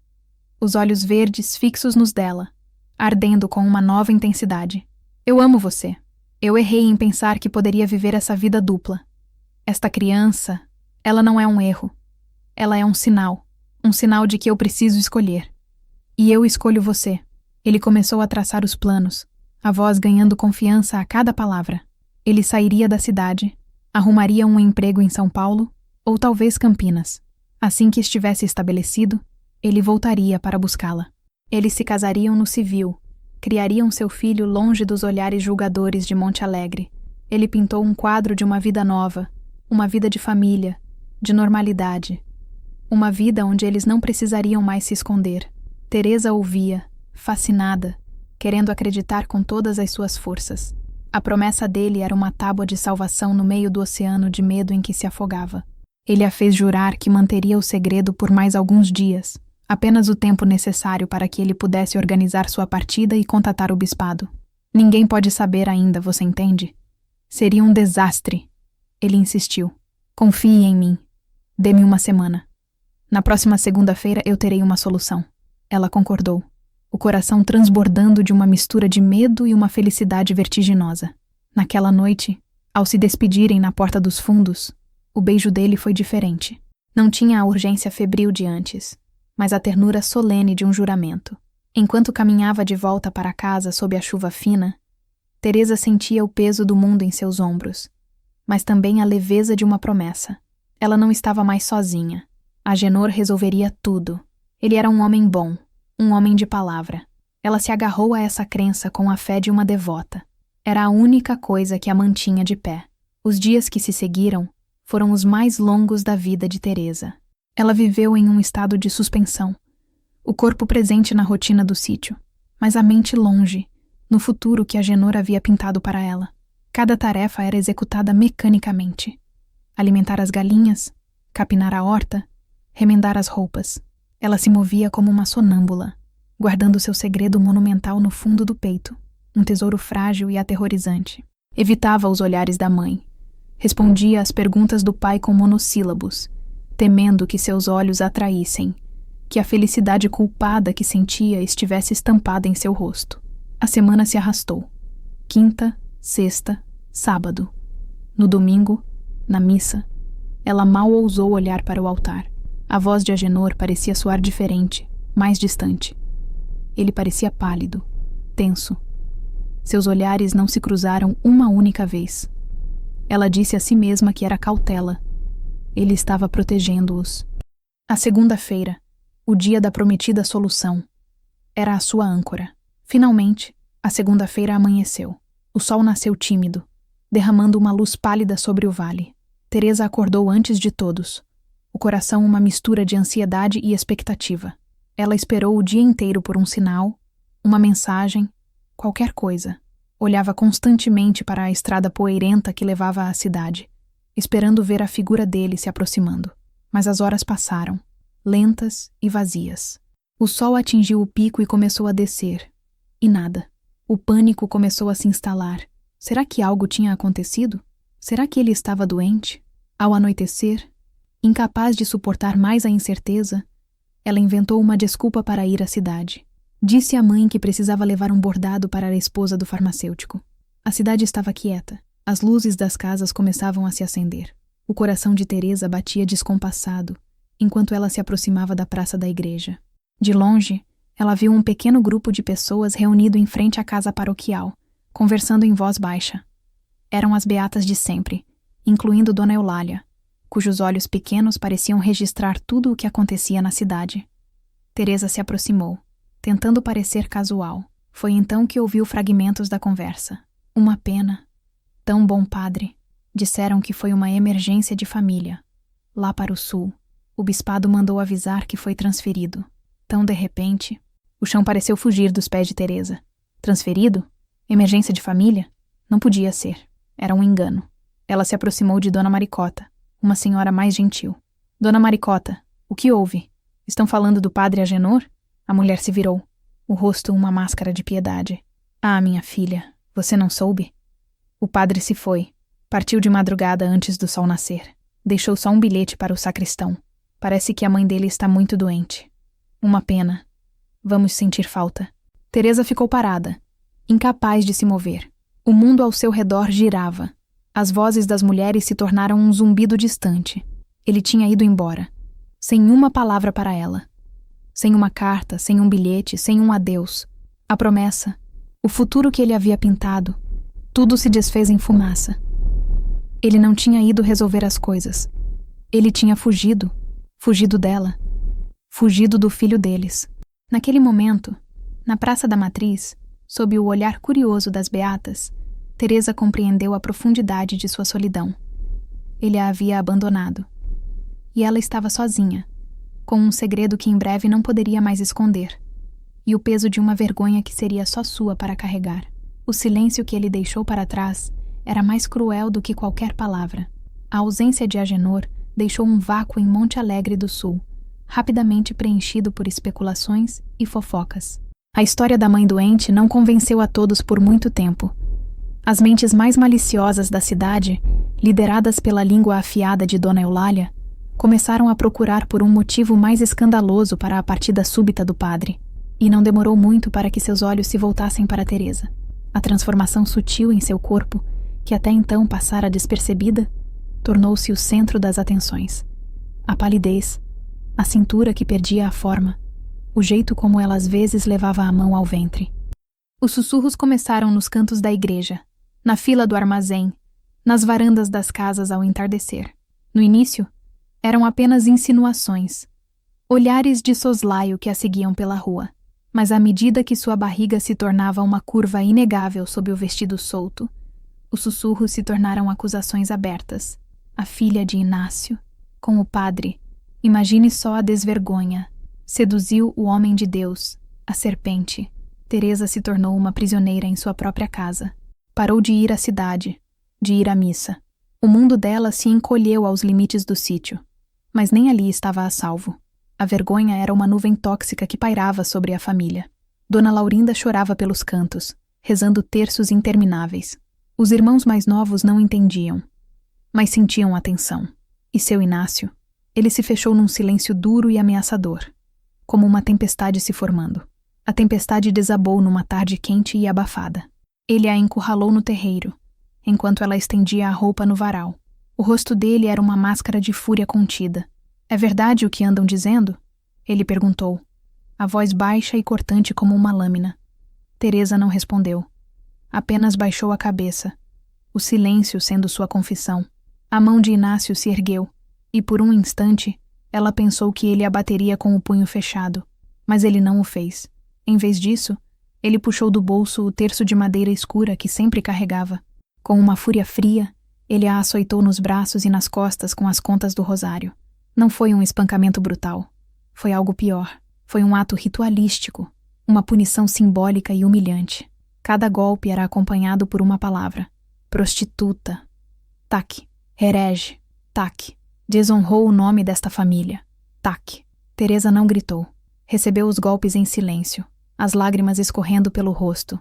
os olhos verdes fixos nos dela, ardendo com uma nova intensidade. "Eu amo você. Eu errei em pensar que poderia viver essa vida dupla. Esta criança, ela não é um erro. Ela é um sinal de que eu preciso escolher. E eu escolho você." Ele começou a traçar os planos, a voz ganhando confiança a cada palavra. Ele sairia da cidade, arrumaria um emprego em São Paulo, ou talvez Campinas. Assim que estivesse estabelecido, ele voltaria para buscá-la. Eles se casariam no civil, criariam seu filho longe dos olhares julgadores de Monte Alegre. Ele pintou um quadro de uma vida nova, uma vida de família, de normalidade. Uma vida onde eles não precisariam mais se esconder. Teresa ouvia, fascinada, querendo acreditar com todas as suas forças. A promessa dele era uma tábua de salvação no meio do oceano de medo em que se afogava. Ele a fez jurar que manteria o segredo por mais alguns dias, apenas o tempo necessário para que ele pudesse organizar sua partida e contatar o bispado. "Ninguém pode saber ainda, você entende? Seria um desastre." Ele insistiu. "Confie em mim. Dê-me uma semana. Na próxima segunda-feira eu terei uma solução." Ela concordou, o coração transbordando de uma mistura de medo e uma felicidade vertiginosa. Naquela noite, ao se despedirem na porta dos fundos, o beijo dele foi diferente. Não tinha a urgência febril de antes, mas a ternura solene de um juramento. Enquanto caminhava de volta para casa sob a chuva fina, Teresa sentia o peso do mundo em seus ombros, mas também a leveza de uma promessa. Ela não estava mais sozinha. Agenor resolveria tudo. Ele era um homem bom, um homem de palavra. Ela se agarrou a essa crença com a fé de uma devota. Era a única coisa que a mantinha de pé. Os dias que se seguiram foram os mais longos da vida de Teresa. Ela viveu em um estado de suspensão, o corpo presente na rotina do sítio, mas a mente longe, no futuro que Agenor havia pintado para ela. Cada tarefa era executada mecanicamente. Alimentar as galinhas, capinar a horta, remendar as roupas. Ela se movia como uma sonâmbula, guardando seu segredo monumental no fundo do peito, um tesouro frágil e aterrorizante. Evitava os olhares da mãe. Respondia às perguntas do pai com monossílabos, temendo que seus olhos atraíssem, que a felicidade culpada que sentia estivesse estampada em seu rosto. A semana se arrastou. Quinta, sexta, sábado. No domingo, na missa, ela mal ousou olhar para o altar. A voz de Agenor parecia soar diferente, mais distante. Ele parecia pálido, tenso. Seus olhares não se cruzaram uma única vez. Ela disse a si mesma que era cautela. Ele estava protegendo-os. A segunda-feira, o dia da prometida solução, era a sua âncora. Finalmente, a segunda-feira amanheceu. O sol nasceu tímido, derramando uma luz pálida sobre o vale. Teresa acordou antes de todos, o coração uma mistura de ansiedade e expectativa. Ela esperou o dia inteiro por um sinal, uma mensagem, qualquer coisa. Olhava constantemente para a estrada poeirenta que levava à cidade, esperando ver a figura dele se aproximando. Mas as horas passaram, lentas e vazias. O sol atingiu o pico e começou a descer. E nada. O pânico começou a se instalar. Será que algo tinha acontecido? Será que ele estava doente? Ao anoitecer, incapaz de suportar mais a incerteza, ela inventou uma desculpa para ir à cidade. Disse à mãe que precisava levar um bordado para a esposa do farmacêutico. A cidade estava quieta. As luzes das casas começavam a se acender. O coração de Teresa batia descompassado, enquanto ela se aproximava da praça da igreja. De longe, ela viu um pequeno grupo de pessoas reunido em frente à casa paroquial, conversando em voz baixa. Eram as beatas de sempre, incluindo Dona Eulália, cujos olhos pequenos pareciam registrar tudo o que acontecia na cidade. Teresa se aproximou, tentando parecer casual. Foi então que ouviu fragmentos da conversa. Uma pena. Tão bom padre. Disseram que foi uma emergência de família. Lá para o sul, o bispado mandou avisar que foi transferido. Tão de repente, o chão pareceu fugir dos pés de Teresa. Transferido? Emergência de família? Não podia ser. Era um engano. Ela se aproximou de Dona Maricota, uma senhora mais gentil. Dona Maricota, o que houve? Estão falando do padre Agenor? A mulher se virou, o rosto uma máscara de piedade. Ah, minha filha, você não soube? O padre se foi. Partiu de madrugada antes do sol nascer. Deixou só um bilhete para o sacristão. Parece que a mãe dele está muito doente. Uma pena. Vamos sentir falta. Teresa ficou parada, incapaz de se mover. O mundo ao seu redor girava. As vozes das mulheres se tornaram um zumbido distante. Ele tinha ido embora, sem uma palavra para ela. Sem uma carta, sem um bilhete, sem um adeus. A promessa, o futuro que ele havia pintado, tudo se desfez em fumaça. Ele não tinha ido resolver as coisas. Ele tinha fugido dela, fugido do filho deles. Naquele momento, na Praça da Matriz, sob o olhar curioso das beatas, Teresa compreendeu a profundidade de sua solidão. Ele a havia abandonado. E ela estava sozinha, com um segredo que em breve não poderia mais esconder, e o peso de uma vergonha que seria só sua para carregar. O silêncio que ele deixou para trás era mais cruel do que qualquer palavra. A ausência de Agenor deixou um vácuo em Monte Alegre do Sul, rapidamente preenchido por especulações e fofocas. A história da mãe doente não convenceu a todos por muito tempo. As mentes mais maliciosas da cidade, lideradas pela língua afiada de Dona Eulália, começaram a procurar por um motivo mais escandaloso para a partida súbita do padre, e não demorou muito para que seus olhos se voltassem para Teresa. A transformação sutil em seu corpo, que até então passara despercebida, tornou-se o centro das atenções. A palidez, a cintura que perdia a forma, o jeito como ela às vezes levava a mão ao ventre. Os sussurros começaram nos cantos da igreja, na fila do armazém, nas varandas das casas ao entardecer. No início, eram apenas insinuações, olhares de soslaio que a seguiam pela rua, mas à medida que sua barriga se tornava uma curva inegável sob o vestido solto, Os sussurros se tornaram acusações abertas. A filha de Inácio, com o padre, imagine só a desvergonha. Seduziu o homem de Deus, a serpente. Teresa se tornou uma prisioneira em sua própria casa. Parou de ir à cidade, de ir à missa. O mundo dela se encolheu aos limites do sítio, mas nem ali estava a salvo. A vergonha era uma nuvem tóxica que pairava sobre a família. Dona Laurinda chorava pelos cantos, rezando terços intermináveis. Os irmãos mais novos não entendiam, mas sentiam a tensão. E seu Inácio? Ele se fechou num silêncio duro e ameaçador, como uma tempestade se formando. A tempestade desabou numa tarde quente e abafada. Ele a encurralou no terreiro, enquanto ela estendia a roupa no varal. O rosto dele era uma máscara de fúria contida. "É verdade o que andam dizendo?" Ele perguntou, a voz baixa e cortante como uma lâmina. Teresa não respondeu. Apenas baixou a cabeça, o silêncio sendo sua confissão. A mão de Inácio se ergueu, e por um instante, ela pensou que ele a bateria com o punho fechado, mas ele não o fez. Em vez disso, ele puxou do bolso o terço de madeira escura que sempre carregava. Com uma fúria fria, ele a açoitou nos braços e nas costas com as contas do rosário. Não foi um espancamento brutal. Foi algo pior. Foi um ato ritualístico, uma punição simbólica e humilhante. Cada golpe era acompanhado por uma palavra. Prostituta. Tac. Herege. Tac. Desonrou o nome desta família. Tac. Teresa não gritou. Recebeu os golpes em silêncio, as lágrimas escorrendo pelo rosto.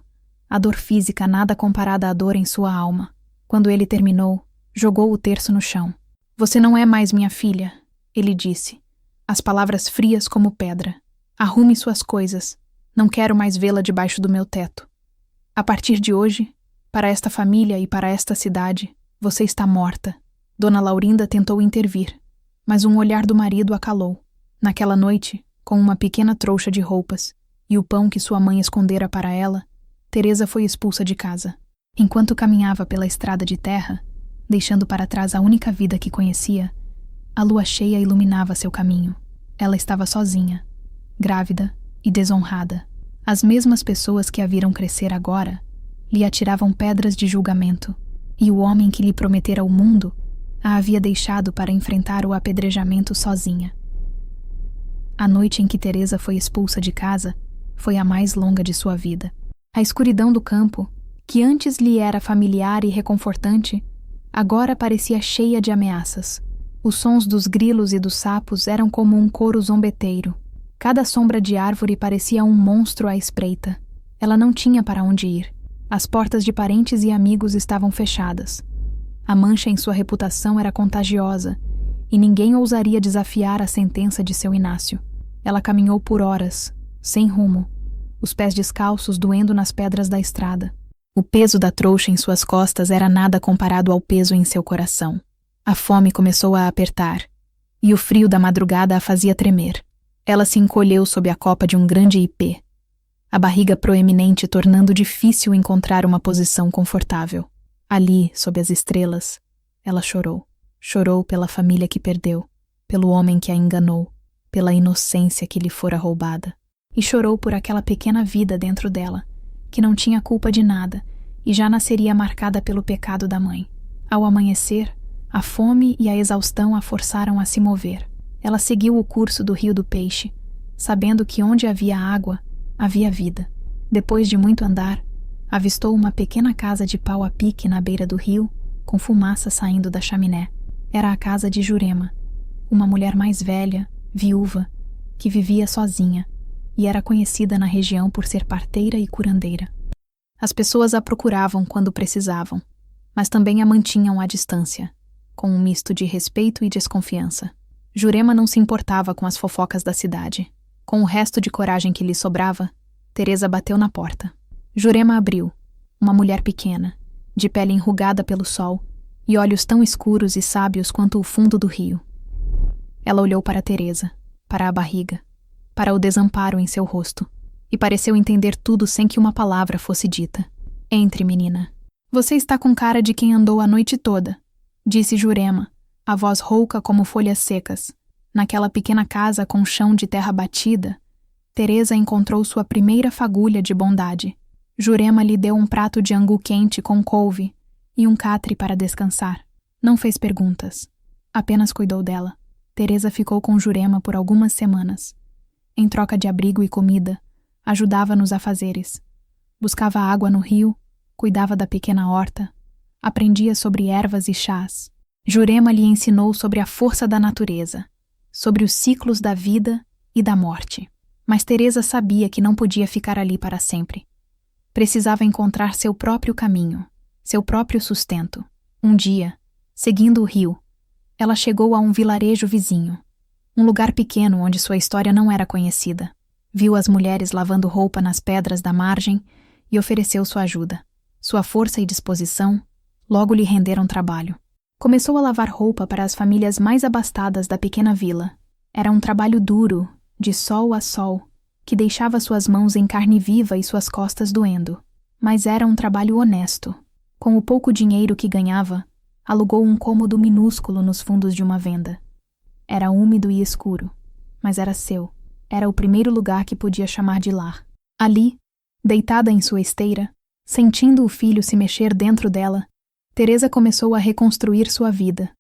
A dor física nada comparada à dor em sua alma. Quando ele terminou, jogou o terço no chão. "Você não é mais minha filha", ele disse, as palavras frias como pedra. "Arrume suas coisas. Não quero mais vê-la debaixo do meu teto. A partir de hoje, para esta família e para esta cidade, você está morta." Dona Laurinda tentou intervir, mas um olhar do marido a calou. Naquela noite, com uma pequena trouxa de roupas e o pão que sua mãe escondera para ela, Teresa foi expulsa de casa. Enquanto caminhava pela estrada de terra, deixando para trás a única vida que conhecia, a lua cheia iluminava seu caminho. Ela estava sozinha, grávida e desonrada. As mesmas pessoas que a viram crescer agora lhe atiravam pedras de julgamento, e o homem que lhe prometera o mundo a havia deixado para enfrentar o apedrejamento sozinha. A noite em que Teresa foi expulsa de casa foi a mais longa de sua vida. A escuridão do campo, que antes lhe era familiar e reconfortante, agora parecia cheia de ameaças. Os sons dos grilos e dos sapos eram como um coro zombeteiro. Cada sombra de árvore parecia um monstro à espreita. Ela não tinha para onde ir. As portas de parentes e amigos estavam fechadas. A mancha em sua reputação era contagiosa, e ninguém ousaria desafiar a sentença de seu Inácio. Ela caminhou por horas, sem rumo, os pés descalços doendo nas pedras da estrada. O peso da trouxa em suas costas era nada comparado ao peso em seu coração. A fome começou a apertar, e o frio da madrugada a fazia tremer. Ela se encolheu sob a copa de um grande ipê, a barriga proeminente tornando difícil encontrar uma posição confortável. Ali, sob as estrelas, ela chorou. Chorou pela família que perdeu, pelo homem que a enganou, pela inocência que lhe fora roubada. E chorou por aquela pequena vida dentro dela, que não tinha culpa de nada e já nasceria marcada pelo pecado da mãe. Ao amanhecer, a fome e a exaustão a forçaram a se mover. Ela seguiu o curso do Rio do Peixe, sabendo que onde havia água, havia vida. Depois de muito andar, avistou uma pequena casa de pau a pique na beira do rio, com fumaça saindo da chaminé. Era a casa de Jurema, uma mulher mais velha, viúva, que vivia sozinha, e era conhecida na região por ser parteira e curandeira. As pessoas a procuravam quando precisavam, mas também a mantinham à distância, com um misto de respeito e desconfiança. Jurema não se importava com as fofocas da cidade. Com o resto de coragem que lhe sobrava, Teresa bateu na porta. Jurema abriu, uma mulher pequena, de pele enrugada pelo sol e olhos tão escuros e sábios quanto o fundo do rio. Ela olhou para Teresa, para a barriga, para o desamparo em seu rosto, e pareceu entender tudo sem que uma palavra fosse dita. "Entre, menina. Você está com cara de quem andou a noite toda", disse Jurema, a voz rouca como folhas secas. Naquela pequena casa com chão de terra batida, Teresa encontrou sua primeira fagulha de bondade. Jurema lhe deu um prato de angu quente com couve e um catre para descansar. Não fez perguntas. Apenas cuidou dela. Teresa ficou com Jurema por algumas semanas. Em troca de abrigo e comida, ajudava nos afazeres. Buscava água no rio, cuidava da pequena horta, aprendia sobre ervas e chás. Jurema lhe ensinou sobre a força da natureza, sobre os ciclos da vida e da morte. Mas Teresa sabia que não podia ficar ali para sempre. Precisava encontrar seu próprio caminho, seu próprio sustento. Um dia, seguindo o rio, ela chegou a um vilarejo vizinho, um lugar pequeno onde sua história não era conhecida. Viu as mulheres lavando roupa nas pedras da margem e ofereceu sua ajuda. Sua força e disposição logo lhe renderam trabalho. Começou a lavar roupa para as famílias mais abastadas da pequena vila. Era um trabalho duro, de sol a sol, que deixava suas mãos em carne viva e suas costas doendo. Mas era um trabalho honesto. Com o pouco dinheiro que ganhava, alugou um cômodo minúsculo nos fundos de uma venda. Era úmido e escuro, mas era seu. Era o primeiro lugar que podia chamar de lar. Ali, deitada em sua esteira, sentindo o filho se mexer dentro dela, Teresa começou a reconstruir sua vida.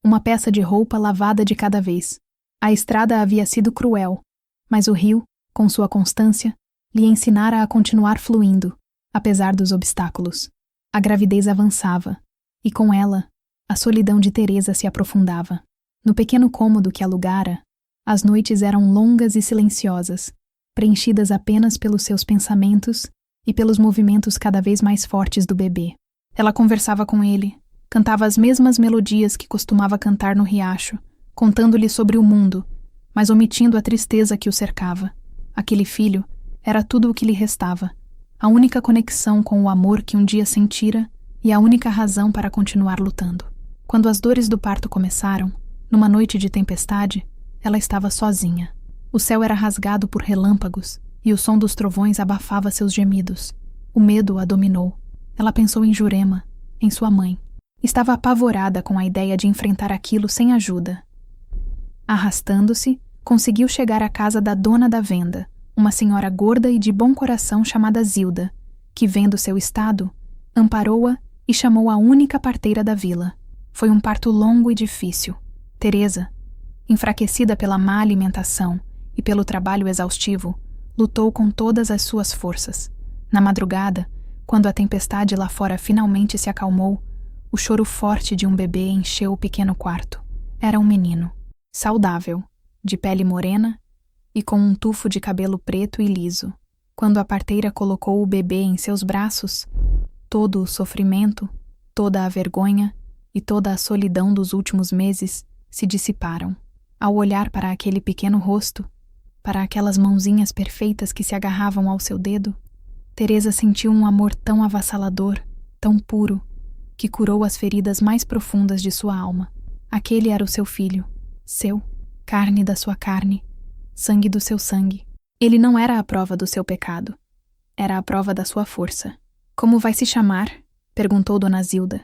Uma peça de roupa lavada de cada vez. A estrada havia sido cruel, mas o rio, com sua constância, lhe ensinara a continuar fluindo, apesar dos obstáculos. A gravidez avançava, e com ela, a solidão de Teresa se aprofundava. No pequeno cômodo que alugara, as noites eram longas e silenciosas, preenchidas apenas pelos seus pensamentos e pelos movimentos cada vez mais fortes do bebê. Ela conversava com ele, cantava as mesmas melodias que costumava cantar no riacho, contando-lhe sobre o mundo, mas omitindo a tristeza que o cercava. Aquele filho era tudo o que lhe restava, a única conexão com o amor que um dia sentira e a única razão para continuar lutando. Quando as dores do parto começaram, numa noite de tempestade, ela estava sozinha. O céu era rasgado por relâmpagos e o som dos trovões abafava seus gemidos. O medo a dominou. Ela pensou em Jurema, em sua mãe. Estava apavorada com a ideia de enfrentar aquilo sem ajuda. Arrastando-se, conseguiu chegar à casa da dona da venda, uma senhora gorda e de bom coração chamada Zilda, que, vendo seu estado, amparou-a e chamou a única parteira da vila. Foi um parto longo e difícil. Teresa, enfraquecida pela má alimentação e pelo trabalho exaustivo, lutou com todas as suas forças. Na madrugada, quando a tempestade lá fora finalmente se acalmou, o choro forte de um bebê encheu o pequeno quarto. Era um menino, saudável, de pele morena e com um tufo de cabelo preto e liso. Quando a parteira colocou o bebê em seus braços, todo o sofrimento, toda a vergonha e toda a solidão dos últimos meses se dissiparam. Ao olhar para aquele pequeno rosto, para aquelas mãozinhas perfeitas que se agarravam ao seu dedo, Teresa sentiu um amor tão avassalador, tão puro, que curou as feridas mais profundas de sua alma. Aquele era o seu filho, seu, carne da sua carne, sangue do seu sangue. Ele não era a prova do seu pecado, era a prova da sua força. Como vai se chamar? Perguntou Dona Zilda,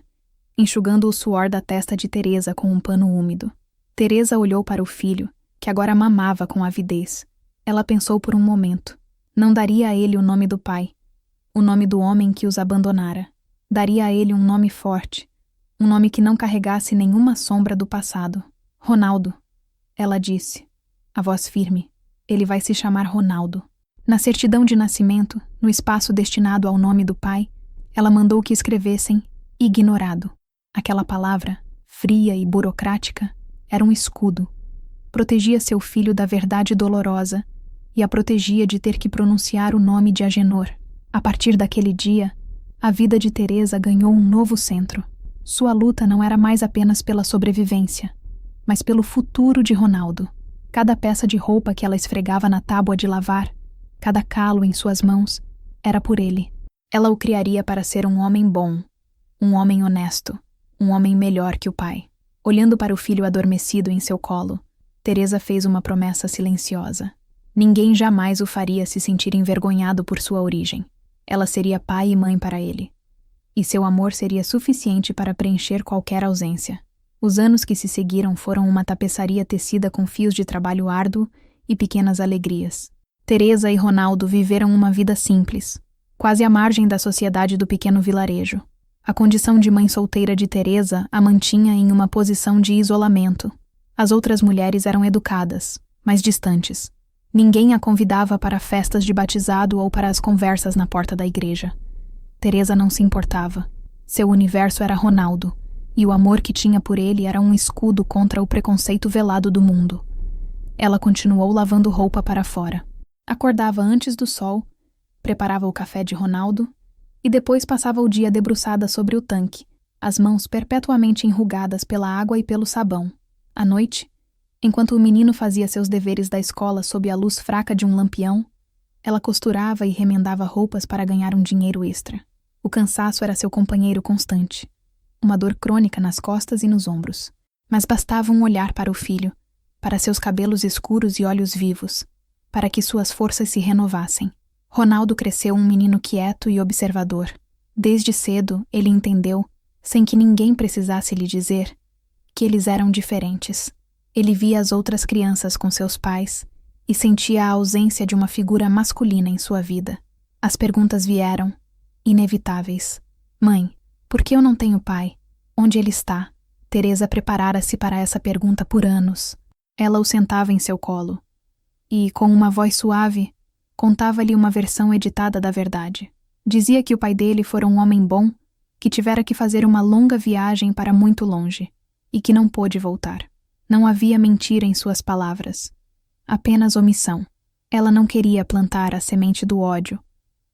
enxugando o suor da testa de Teresa com um pano úmido. Teresa olhou para o filho, que agora mamava com avidez. Ela pensou por um momento. Não daria a ele o nome do pai, o nome do homem que os abandonara. Daria a ele um nome forte, um nome que não carregasse nenhuma sombra do passado. Ronaldo, ela disse, a voz firme. Ele vai se chamar Ronaldo. Na certidão de nascimento, no espaço destinado ao nome do pai, ela mandou que escrevessem ignorado. Aquela palavra, fria e burocrática, era um escudo. Protegia seu filho da verdade dolorosa e a protegia de ter que pronunciar o nome de Agenor. A partir daquele dia, a vida de Teresa ganhou um novo centro. Sua luta não era mais apenas pela sobrevivência, mas pelo futuro de Ronaldo. Cada peça de roupa que ela esfregava na tábua de lavar, cada calo em suas mãos, era por ele. Ela o criaria para ser um homem bom, um homem honesto, um homem melhor que o pai. Olhando para o filho adormecido em seu colo, Teresa fez uma promessa silenciosa. Ninguém jamais o faria se sentir envergonhado por sua origem. Ela seria pai e mãe para ele. E seu amor seria suficiente para preencher qualquer ausência. Os anos que se seguiram foram uma tapeçaria tecida com fios de trabalho árduo e pequenas alegrias. Teresa e Ronaldo viveram uma vida simples, quase à margem da sociedade do pequeno vilarejo. A condição de mãe solteira de Teresa a mantinha em uma posição de isolamento. As outras mulheres eram educadas, mas distantes. Ninguém a convidava para festas de batizado ou para as conversas na porta da igreja. Teresa não se importava. Seu universo era Ronaldo, e o amor que tinha por ele era um escudo contra o preconceito velado do mundo. Ela continuou lavando roupa para fora. Acordava antes do sol, preparava o café de Ronaldo e depois passava o dia debruçada sobre o tanque, as mãos perpetuamente enrugadas pela água e pelo sabão. À noite, enquanto o menino fazia seus deveres da escola sob a luz fraca de um lampião, ela costurava e remendava roupas para ganhar um dinheiro extra. O cansaço era seu companheiro constante, uma dor crônica nas costas e nos ombros. Mas bastava um olhar para o filho, para seus cabelos escuros e olhos vivos, para que suas forças se renovassem. Ronaldo cresceu um menino quieto e observador. Desde cedo, ele entendeu, sem que ninguém precisasse lhe dizer, que eles eram diferentes. Ele via as outras crianças com seus pais e sentia a ausência de uma figura masculina em sua vida. As perguntas vieram, inevitáveis. Mãe, por que eu não tenho pai? Onde ele está? Teresa preparara-se para essa pergunta por anos. Ela o sentava em seu colo e, com uma voz suave, contava-lhe uma versão editada da verdade. Dizia que o pai dele fora um homem bom, que tivera que fazer uma longa viagem para muito longe e que não pôde voltar. Não havia mentira em suas palavras, apenas omissão. Ela não queria plantar a semente do ódio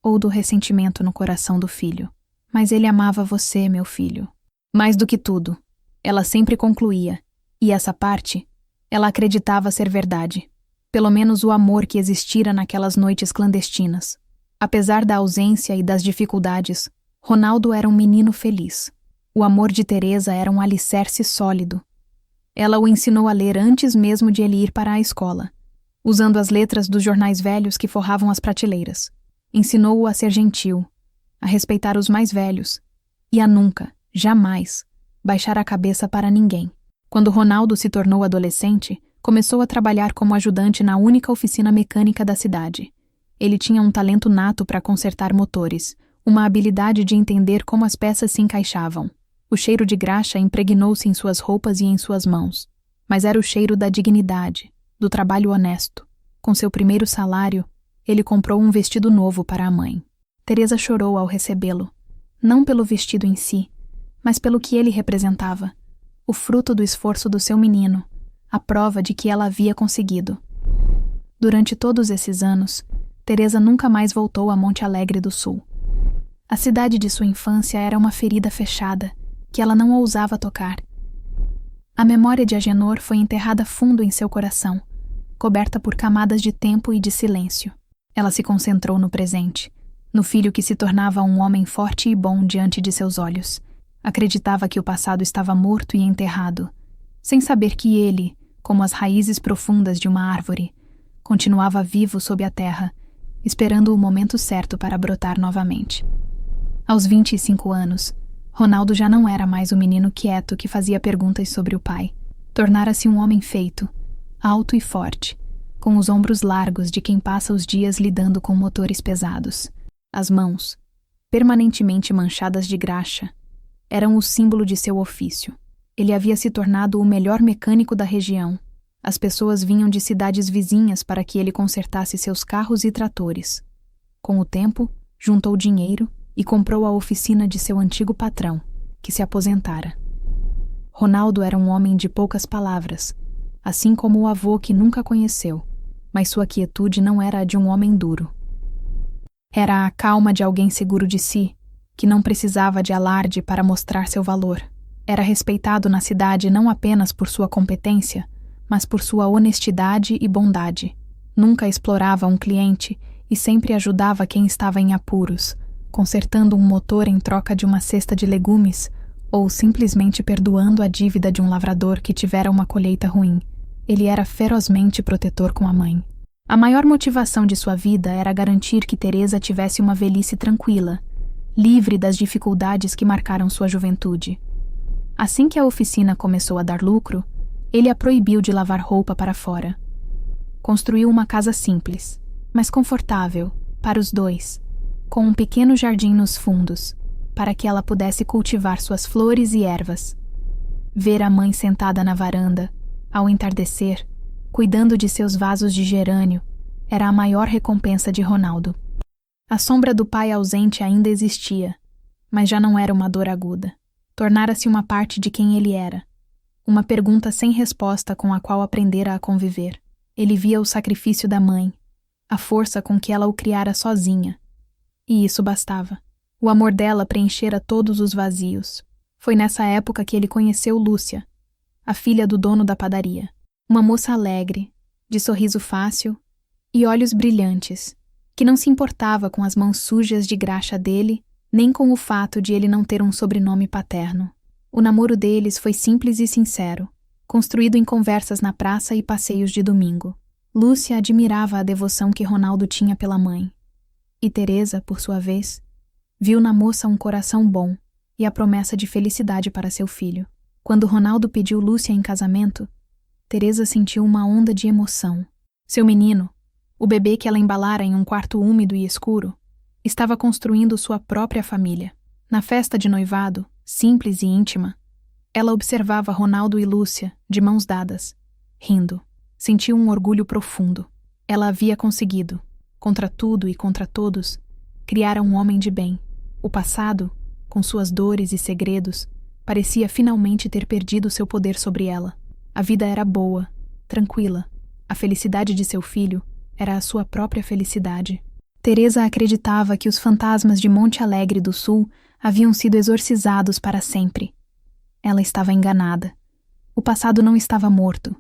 ou do ressentimento no coração do filho. Mas ele amava você, meu filho. Mais do que tudo, ela sempre concluía, e essa parte, ela acreditava ser verdade. Pelo menos o amor que existira naquelas noites clandestinas. Apesar da ausência e das dificuldades, Ronaldo era um menino feliz. O amor de Teresa era um alicerce sólido. Ela o ensinou a ler antes mesmo de ele ir para a escola, usando as letras dos jornais velhos que forravam as prateleiras. Ensinou-o a ser gentil, a respeitar os mais velhos e a nunca, jamais, baixar a cabeça para ninguém. Quando Ronaldo se tornou adolescente, começou a trabalhar como ajudante na única oficina mecânica da cidade. Ele tinha um talento nato para consertar motores, uma habilidade de entender como as peças se encaixavam. O cheiro de graxa impregnou-se em suas roupas e em suas mãos, mas era o cheiro da dignidade, do trabalho honesto. Com seu primeiro salário, ele comprou um vestido novo para a mãe. Teresa chorou ao recebê-lo, não pelo vestido em si, mas pelo que ele representava, o fruto do esforço do seu menino, a prova de que ela havia conseguido. Durante todos esses anos, Teresa nunca mais voltou a Monte Alegre do Sul. A cidade de sua infância era uma ferida fechada, que ela não ousava tocar. A memória de Agenor foi enterrada fundo em seu coração, coberta por camadas de tempo e de silêncio. Ela se concentrou no presente, no filho que se tornava um homem forte e bom diante de seus olhos. Acreditava que o passado estava morto e enterrado, sem saber que ele, como as raízes profundas de uma árvore, continuava vivo sob a terra, esperando o momento certo para brotar novamente. Aos 25 anos, Ronaldo já não era mais o menino quieto que fazia perguntas sobre o pai. Tornara-se um homem feito, alto e forte, com os ombros largos de quem passa os dias lidando com motores pesados. As mãos, permanentemente manchadas de graxa, eram o símbolo de seu ofício. Ele havia se tornado o melhor mecânico da região. As pessoas vinham de cidades vizinhas para que ele consertasse seus carros e tratores. Com o tempo, juntou dinheiro e comprou a oficina de seu antigo patrão, que se aposentara. Ronaldo era um homem de poucas palavras, assim como o avô que nunca conheceu, mas sua quietude não era a de um homem duro. Era a calma de alguém seguro de si, que não precisava de alarde para mostrar seu valor. Era respeitado na cidade não apenas por sua competência, mas por sua honestidade e bondade. Nunca explorava um cliente e sempre ajudava quem estava em apuros, consertando um motor em troca de uma cesta de legumes ou simplesmente perdoando a dívida de um lavrador que tivera uma colheita ruim. Ele era ferozmente protetor com a mãe. A maior motivação de sua vida era garantir que Teresa tivesse uma velhice tranquila, livre das dificuldades que marcaram sua juventude. Assim que a oficina começou a dar lucro, ele a proibiu de lavar roupa para fora. Construiu uma casa simples, mas confortável, para os dois, com um pequeno jardim nos fundos, para que ela pudesse cultivar suas flores e ervas. Ver a mãe sentada na varanda, ao entardecer, cuidando de seus vasos de gerânio, era a maior recompensa de Ronaldo. A sombra do pai ausente ainda existia, mas já não era uma dor aguda. Tornara-se uma parte de quem ele era. Uma pergunta sem resposta com a qual aprendera a conviver. Ele via o sacrifício da mãe, a força com que ela o criara sozinha. E isso bastava. O amor dela preenchera todos os vazios. Foi nessa época que ele conheceu Lúcia, a filha do dono da padaria. Uma moça alegre, de sorriso fácil e olhos brilhantes, que não se importava com as mãos sujas de graxa dele, nem com o fato de ele não ter um sobrenome paterno. O namoro deles foi simples e sincero, construído em conversas na praça e passeios de domingo. Lúcia admirava a devoção que Ronaldo tinha pela mãe. E Teresa, por sua vez, viu na moça um coração bom e a promessa de felicidade para seu filho. Quando Ronaldo pediu Lúcia em casamento, Teresa sentiu uma onda de emoção. Seu menino, o bebê que ela embalara em um quarto úmido e escuro, estava construindo sua própria família. Na festa de noivado, simples e íntima, ela observava Ronaldo e Lúcia, de mãos dadas, rindo. Sentiu um orgulho profundo. Ela havia conseguido, contra tudo e contra todos, criar um homem de bem. O passado, com suas dores e segredos, parecia finalmente ter perdido seu poder sobre ela. A vida era boa, tranquila. A felicidade de seu filho era a sua própria felicidade. Teresa acreditava que os fantasmas de Monte Alegre do Sul haviam sido exorcizados para sempre. Ela estava enganada. O passado não estava morto.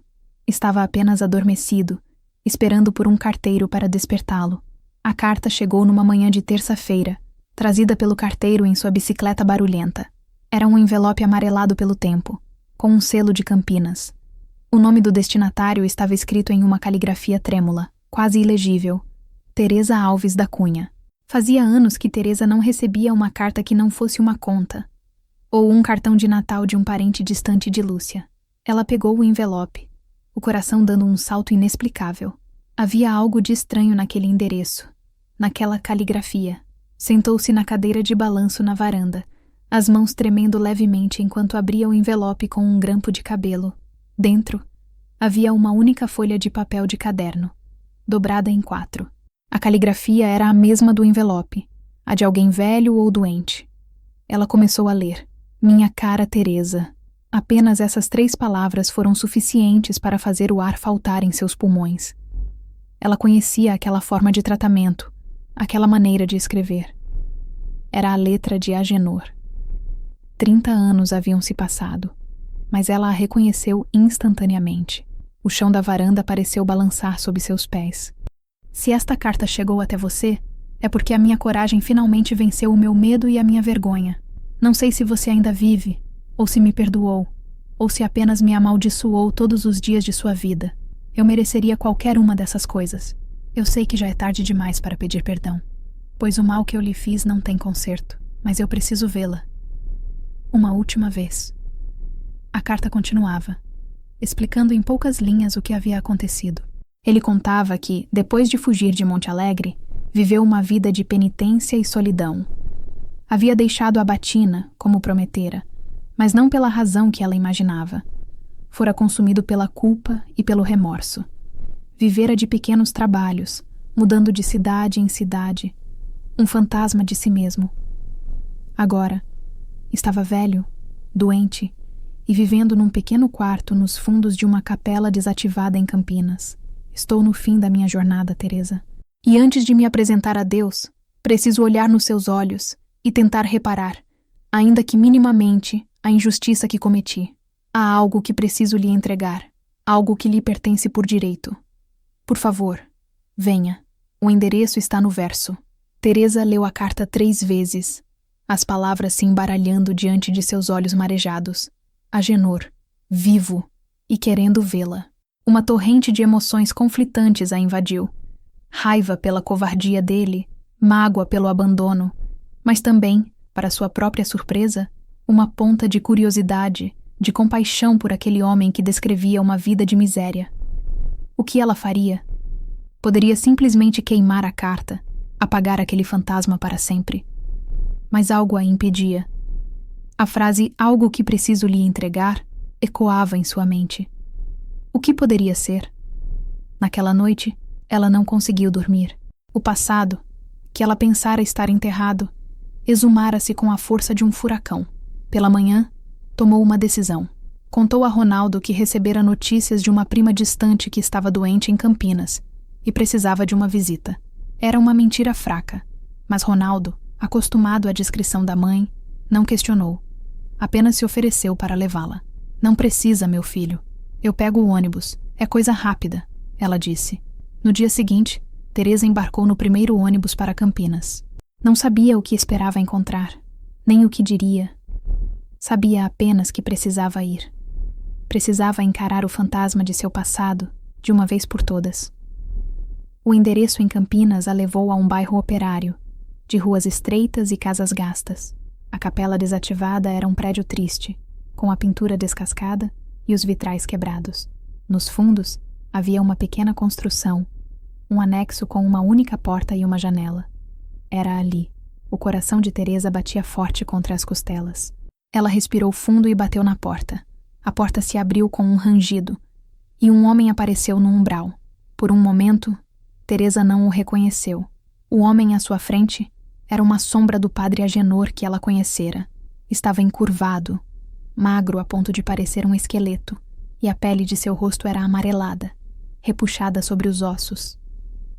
Estava apenas adormecido, esperando por um carteiro para despertá-lo. A carta chegou numa manhã de terça-feira, trazida pelo carteiro em sua bicicleta barulhenta. Era um envelope amarelado pelo tempo, com um selo de Campinas. O nome do destinatário estava escrito em uma caligrafia trêmula, quase ilegível: Teresa Alves da Cunha. Fazia anos que Teresa não recebia uma carta que não fosse uma conta, ou um cartão de Natal de um parente distante de Lúcia. Ela pegou o envelope, o coração dando um salto inexplicável. Havia algo de estranho naquele endereço, naquela caligrafia. Sentou-se na cadeira de balanço na varanda, as mãos tremendo levemente enquanto abria o envelope com um grampo de cabelo. Dentro, havia uma única folha de papel de caderno, dobrada em 4. A caligrafia era a mesma do envelope, a de alguém velho ou doente. Ela começou a ler: Minha cara Teresa. Apenas essas 3 palavras foram suficientes para fazer o ar faltar em seus pulmões. Ela conhecia aquela forma de tratamento, aquela maneira de escrever. Era a letra de Agenor. 30 anos haviam se passado, mas ela a reconheceu instantaneamente. O chão da varanda pareceu balançar sob seus pés. Se esta carta chegou até você, é porque a minha coragem finalmente venceu o meu medo e a minha vergonha. Não sei se você ainda vive, ou se me perdoou, ou se apenas me amaldiçoou todos os dias de sua vida. Eu mereceria qualquer uma dessas coisas. Eu sei que já é tarde demais para pedir perdão, pois o mal que eu lhe fiz não tem conserto, mas eu preciso vê-la. Uma última vez. A carta continuava, explicando em poucas linhas o que havia acontecido. Ele contava que, depois de fugir de Monte Alegre, viveu uma vida de penitência e solidão. Havia deixado a batina, como prometera, mas não pela razão que ela imaginava. Fora consumido pela culpa e pelo remorso. Vivera de pequenos trabalhos, mudando de cidade em cidade, um fantasma de si mesmo. Agora, estava velho, doente, e vivendo num pequeno quarto nos fundos de uma capela desativada em Campinas. Estou no fim da minha jornada, Teresa. E antes de me apresentar a Deus, preciso olhar nos seus olhos e tentar reparar, ainda que minimamente, a injustiça que cometi. Há algo que preciso lhe entregar, algo que lhe pertence por direito. Por favor, venha. O endereço está no verso. Teresa leu a carta 3 vezes, as palavras se embaralhando diante de seus olhos marejados. Agenor, vivo e querendo vê-la. Uma torrente de emoções conflitantes a invadiu. Raiva pela covardia dele, mágoa pelo abandono, mas também, para sua própria surpresa, uma ponta de curiosidade, de compaixão por aquele homem que descrevia uma vida de miséria. O que ela faria? Poderia simplesmente queimar a carta, apagar aquele fantasma para sempre. mas algo a impedia. A frase "algo que preciso lhe entregar" ecoava em sua mente. O que poderia ser? Naquela noite, ela não conseguiu dormir. O passado, que ela pensara estar enterrado, exumara-se com a força de um furacão. Pela manhã, tomou uma decisão. Contou a Ronaldo que recebera notícias de uma prima distante que estava doente em Campinas e precisava de uma visita. Era uma mentira fraca, mas Ronaldo, acostumado à discrição da mãe, não questionou. Apenas se ofereceu para levá-la. "Não precisa, meu filho. Eu pego o ônibus. É coisa rápida", ela disse. No dia seguinte, Teresa embarcou no primeiro ônibus para Campinas. Não sabia o que esperava encontrar, nem o que diria. Sabia apenas que precisava ir. Precisava encarar o fantasma de seu passado, de uma vez por todas. O endereço em Campinas a levou a um bairro operário, de ruas estreitas e casas gastas. A capela desativada era um prédio triste, com a pintura descascada e os vitrais quebrados. Nos fundos, havia uma pequena construção, um anexo com uma única porta e uma janela. Era ali. O coração de Teresa batia forte contra as costelas. Ela respirou fundo e bateu na porta. A porta se abriu com um rangido, e um homem apareceu no umbral. Por um momento, Teresa não o reconheceu. O homem à sua frente era uma sombra do padre Agenor que ela conhecera. Estava encurvado, magro a ponto de parecer um esqueleto, e a pele de seu rosto era amarelada, repuxada sobre os ossos.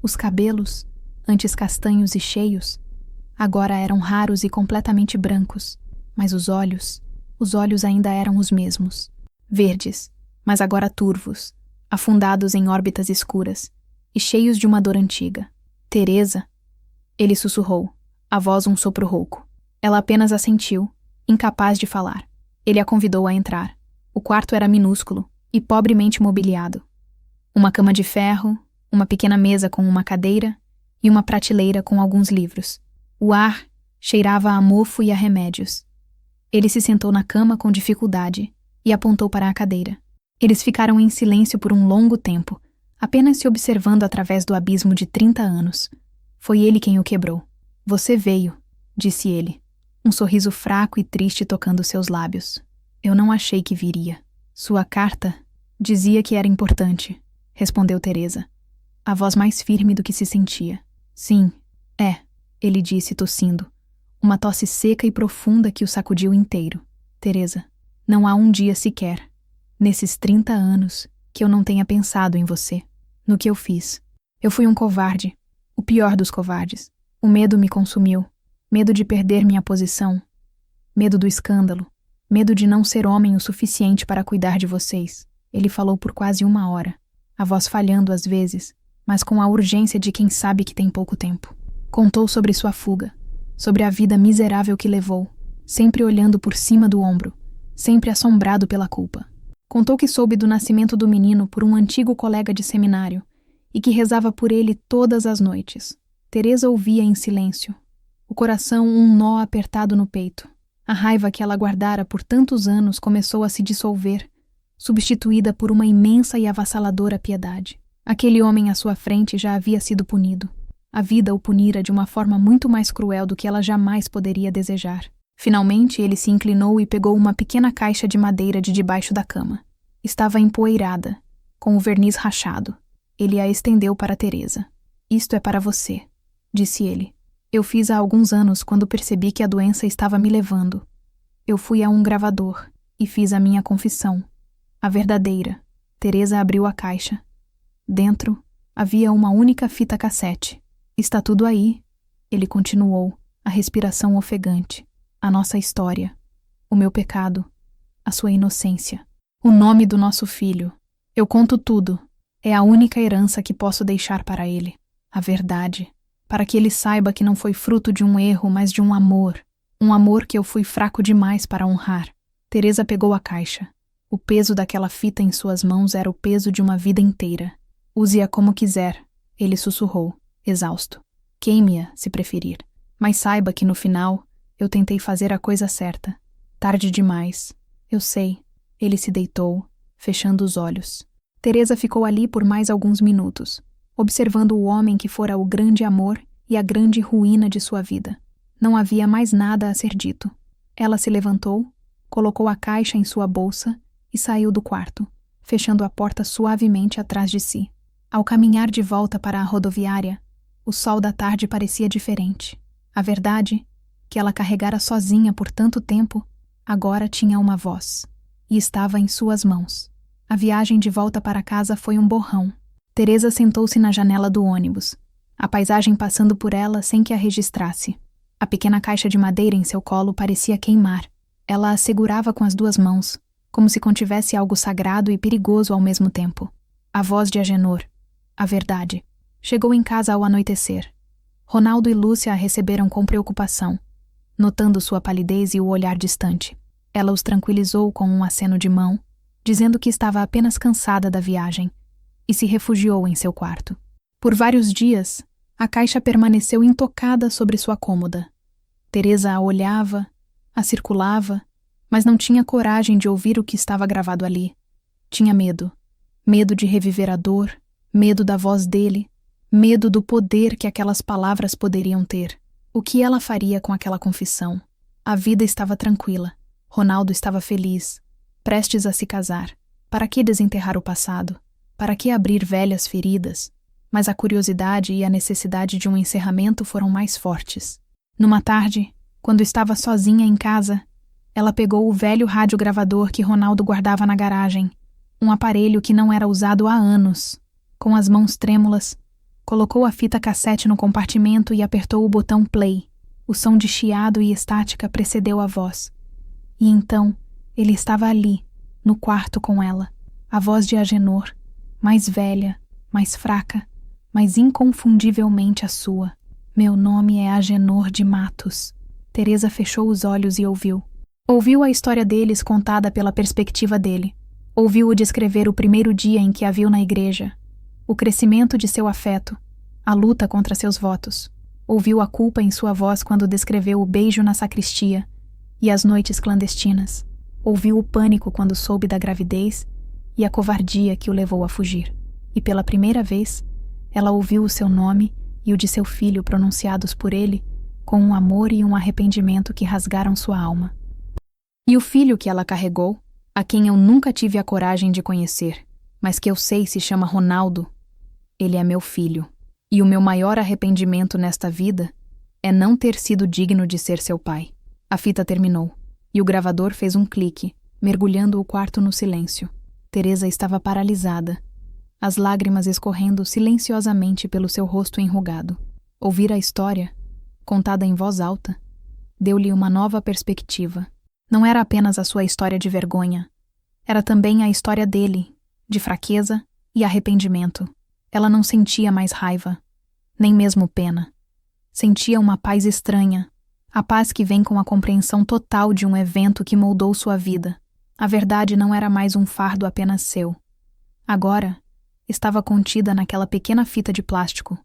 Os cabelos, antes castanhos e cheios, agora eram raros e completamente brancos, mas os olhos ainda eram os mesmos. Verdes, mas agora turvos, afundados em órbitas escuras e cheios de uma dor antiga. "Teresa", ele sussurrou, a voz um sopro rouco. Ela apenas assentiu, incapaz de falar. Ele a convidou a entrar. O quarto era minúsculo e pobremente mobiliado. Uma cama de ferro, uma pequena mesa com uma cadeira e uma prateleira com alguns livros. O ar cheirava a mofo e a remédios. Ele se sentou na cama com dificuldade e apontou para a cadeira. Eles ficaram em silêncio por um longo tempo, apenas se observando através do abismo de 30 anos. Foi ele quem o quebrou. "Você veio", disse ele, um sorriso fraco e triste tocando seus lábios. "Eu não achei que viria." "Sua carta dizia que era importante", respondeu Teresa, a voz mais firme do que se sentia. "Sim, é", ele disse tossindo, uma tosse seca e profunda que o sacudiu inteiro. "Teresa, não há um dia sequer, nesses 30 anos, que eu não tenha pensado em você, no que eu fiz. Eu fui um covarde, o pior dos covardes. O medo me consumiu, medo de perder minha posição, medo do escândalo, medo de não ser homem o suficiente para cuidar de vocês." Ele falou por quase 1 hora, a voz falhando às vezes, mas com a urgência de quem sabe que tem pouco tempo. Contou sobre sua fuga, sobre a vida miserável que levou, sempre olhando por cima do ombro, sempre assombrado pela culpa. Contou que soube do nascimento do menino por um antigo colega de seminário e que rezava por ele todas as noites. Teresa ouvia em silêncio, o coração um nó apertado no peito. A raiva que ela guardara por tantos anos começou a se dissolver, substituída por uma imensa e avassaladora piedade. Aquele homem à sua frente já havia sido punido. A vida o punira de uma forma muito mais cruel do que ela jamais poderia desejar. Finalmente, ele se inclinou e pegou uma pequena caixa de madeira de debaixo da cama. Estava empoeirada, com o verniz rachado. Ele a estendeu para Teresa. "Isto é para você", disse ele. "Eu fiz há alguns anos quando percebi que a doença estava me levando. Eu fui a um gravador e fiz a minha confissão. A verdadeira." Teresa abriu a caixa. Dentro havia uma única fita cassete. "Está tudo aí", ele continuou, a respiração ofegante. "A nossa história, o meu pecado, a sua inocência, o nome do nosso filho. Eu conto tudo. É a única herança que posso deixar para ele. A verdade, para que ele saiba que não foi fruto de um erro, mas de um amor que eu fui fraco demais para honrar." Teresa pegou a caixa. O peso daquela fita em suas mãos era o peso de uma vida inteira. "Use-a como quiser", ele sussurrou, exausto. "Queime-a, se preferir. Mas saiba que no final, eu tentei fazer a coisa certa. Tarde demais. Eu sei." Ele se deitou, fechando os olhos. Teresa ficou ali por mais alguns minutos, observando o homem que fora o grande amor e a grande ruína de sua vida. Não havia mais nada a ser dito. Ela se levantou, colocou a caixa em sua bolsa e saiu do quarto, fechando a porta suavemente atrás de si. Ao caminhar de volta para a rodoviária, o sol da tarde parecia diferente. A verdade, que ela carregara sozinha por tanto tempo, agora tinha uma voz, e estava em suas mãos. A viagem de volta para casa foi um borrão. Teresa sentou-se na janela do ônibus, a paisagem passando por ela sem que a registrasse. A pequena caixa de madeira em seu colo parecia queimar. Ela a segurava com as 2 mãos, como se contivesse algo sagrado e perigoso ao mesmo tempo. A voz de Agenor. A verdade. Chegou em casa ao anoitecer. Ronaldo e Lúcia a receberam com preocupação, notando sua palidez e o olhar distante. Ela os tranquilizou com um aceno de mão, dizendo que estava apenas cansada da viagem, e se refugiou em seu quarto. Por vários dias, a caixa permaneceu intocada sobre sua cômoda. Teresa a olhava, a circulava, mas não tinha coragem de ouvir o que estava gravado ali. Tinha medo. Medo de reviver a dor, medo da voz dele, medo do poder que aquelas palavras poderiam ter. O que ela faria com aquela confissão? A vida estava tranquila. Ronaldo estava feliz, prestes a se casar. Para que desenterrar o passado? Para que abrir velhas feridas? Mas a curiosidade e a necessidade de um encerramento foram mais fortes. Numa tarde, quando estava sozinha em casa, ela pegou o velho radiogravador que Ronaldo guardava na garagem, um aparelho que não era usado há anos. Com as mãos trêmulas, colocou a fita cassete no compartimento e apertou o botão play. O som de chiado e estática precedeu a voz. E então, ele estava ali, no quarto com ela. A voz de Agenor, mais velha, mais fraca, mas inconfundivelmente a sua. Meu nome é Agenor de Matos. Teresa fechou os olhos e ouviu. Ouviu a história deles contada pela perspectiva dele. Ouviu-o descrever o primeiro dia em que a viu na igreja, o crescimento de seu afeto, a luta contra seus votos. Ouviu a culpa em sua voz quando descreveu o beijo na sacristia e as noites clandestinas. Ouviu o pânico quando soube da gravidez e a covardia que o levou a fugir. E pela primeira vez, ela ouviu o seu nome e o de seu filho pronunciados por ele com um amor e um arrependimento que rasgaram sua alma. E o filho que ela carregou, a quem eu nunca tive a coragem de conhecer, mas que eu sei se chama Ronaldo, ele é meu filho. E o meu maior arrependimento nesta vida é não ter sido digno de ser seu pai. A fita terminou, e o gravador fez um clique, mergulhando o quarto no silêncio. Teresa estava paralisada, as lágrimas escorrendo silenciosamente pelo seu rosto enrugado. Ouvir a história, contada em voz alta, deu-lhe uma nova perspectiva. Não era apenas a sua história de vergonha, era também a história dele, de fraqueza e arrependimento. Ela não sentia mais raiva, nem mesmo pena. Sentia uma paz estranha, a paz que vem com a compreensão total de um evento que moldou sua vida. A verdade não era mais um fardo apenas seu. Agora, estava contida naquela pequena fita de plástico,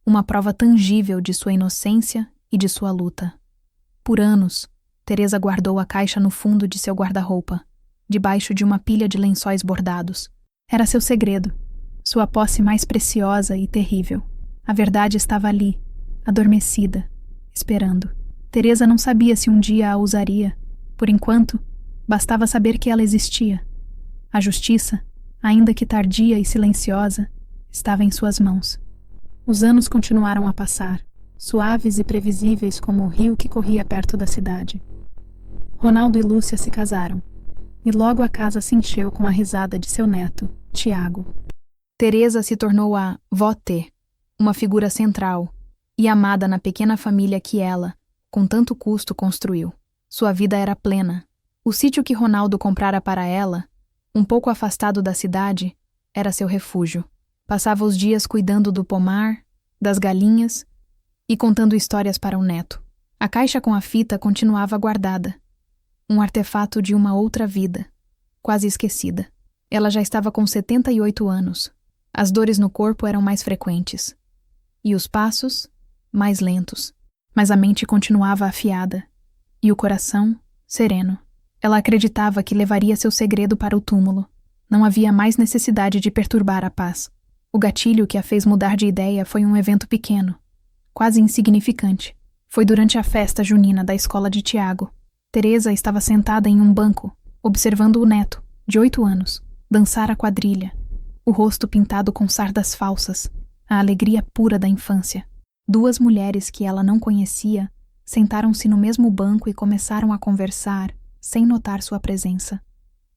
uma prova tangível de sua inocência e de sua luta. Por anos, Teresa guardou a caixa no fundo de seu guarda-roupa, debaixo de uma pilha de lençóis bordados. Era seu segredo, sua posse mais preciosa e terrível. A verdade estava ali, adormecida, esperando. Teresa não sabia se um dia a usaria. Por enquanto, bastava saber que ela existia. A justiça, ainda que tardia e silenciosa, estava em suas mãos. Os anos continuaram a passar, suaves e previsíveis como o rio que corria perto da cidade. Ronaldo e Lúcia se casaram, e logo a casa se encheu com a risada de seu neto, Tiago. Teresa se tornou a vó T, uma figura central e amada na pequena família que ela, com tanto custo, construiu. Sua vida era plena. O sítio que Ronaldo comprara para ela, um pouco afastado da cidade, era seu refúgio. Passava os dias cuidando do pomar, das galinhas e contando histórias para o neto. A caixa com a fita continuava guardada. Um artefato de uma outra vida, quase esquecida. Ela já estava com 78 anos. As dores no corpo eram mais frequentes. E os passos, mais lentos. Mas a mente continuava afiada. E o coração, sereno. Ela acreditava que levaria seu segredo para o túmulo. Não havia mais necessidade de perturbar a paz. O gatilho que a fez mudar de ideia foi um evento pequeno, quase insignificante. Foi durante a festa junina da escola de Tiago. Teresa estava sentada em um banco, observando o neto, de 8 anos, dançar a quadrilha, o rosto pintado com sardas falsas, a alegria pura da infância. 2 mulheres que ela não conhecia sentaram-se no mesmo banco e começaram a conversar, sem notar sua presença.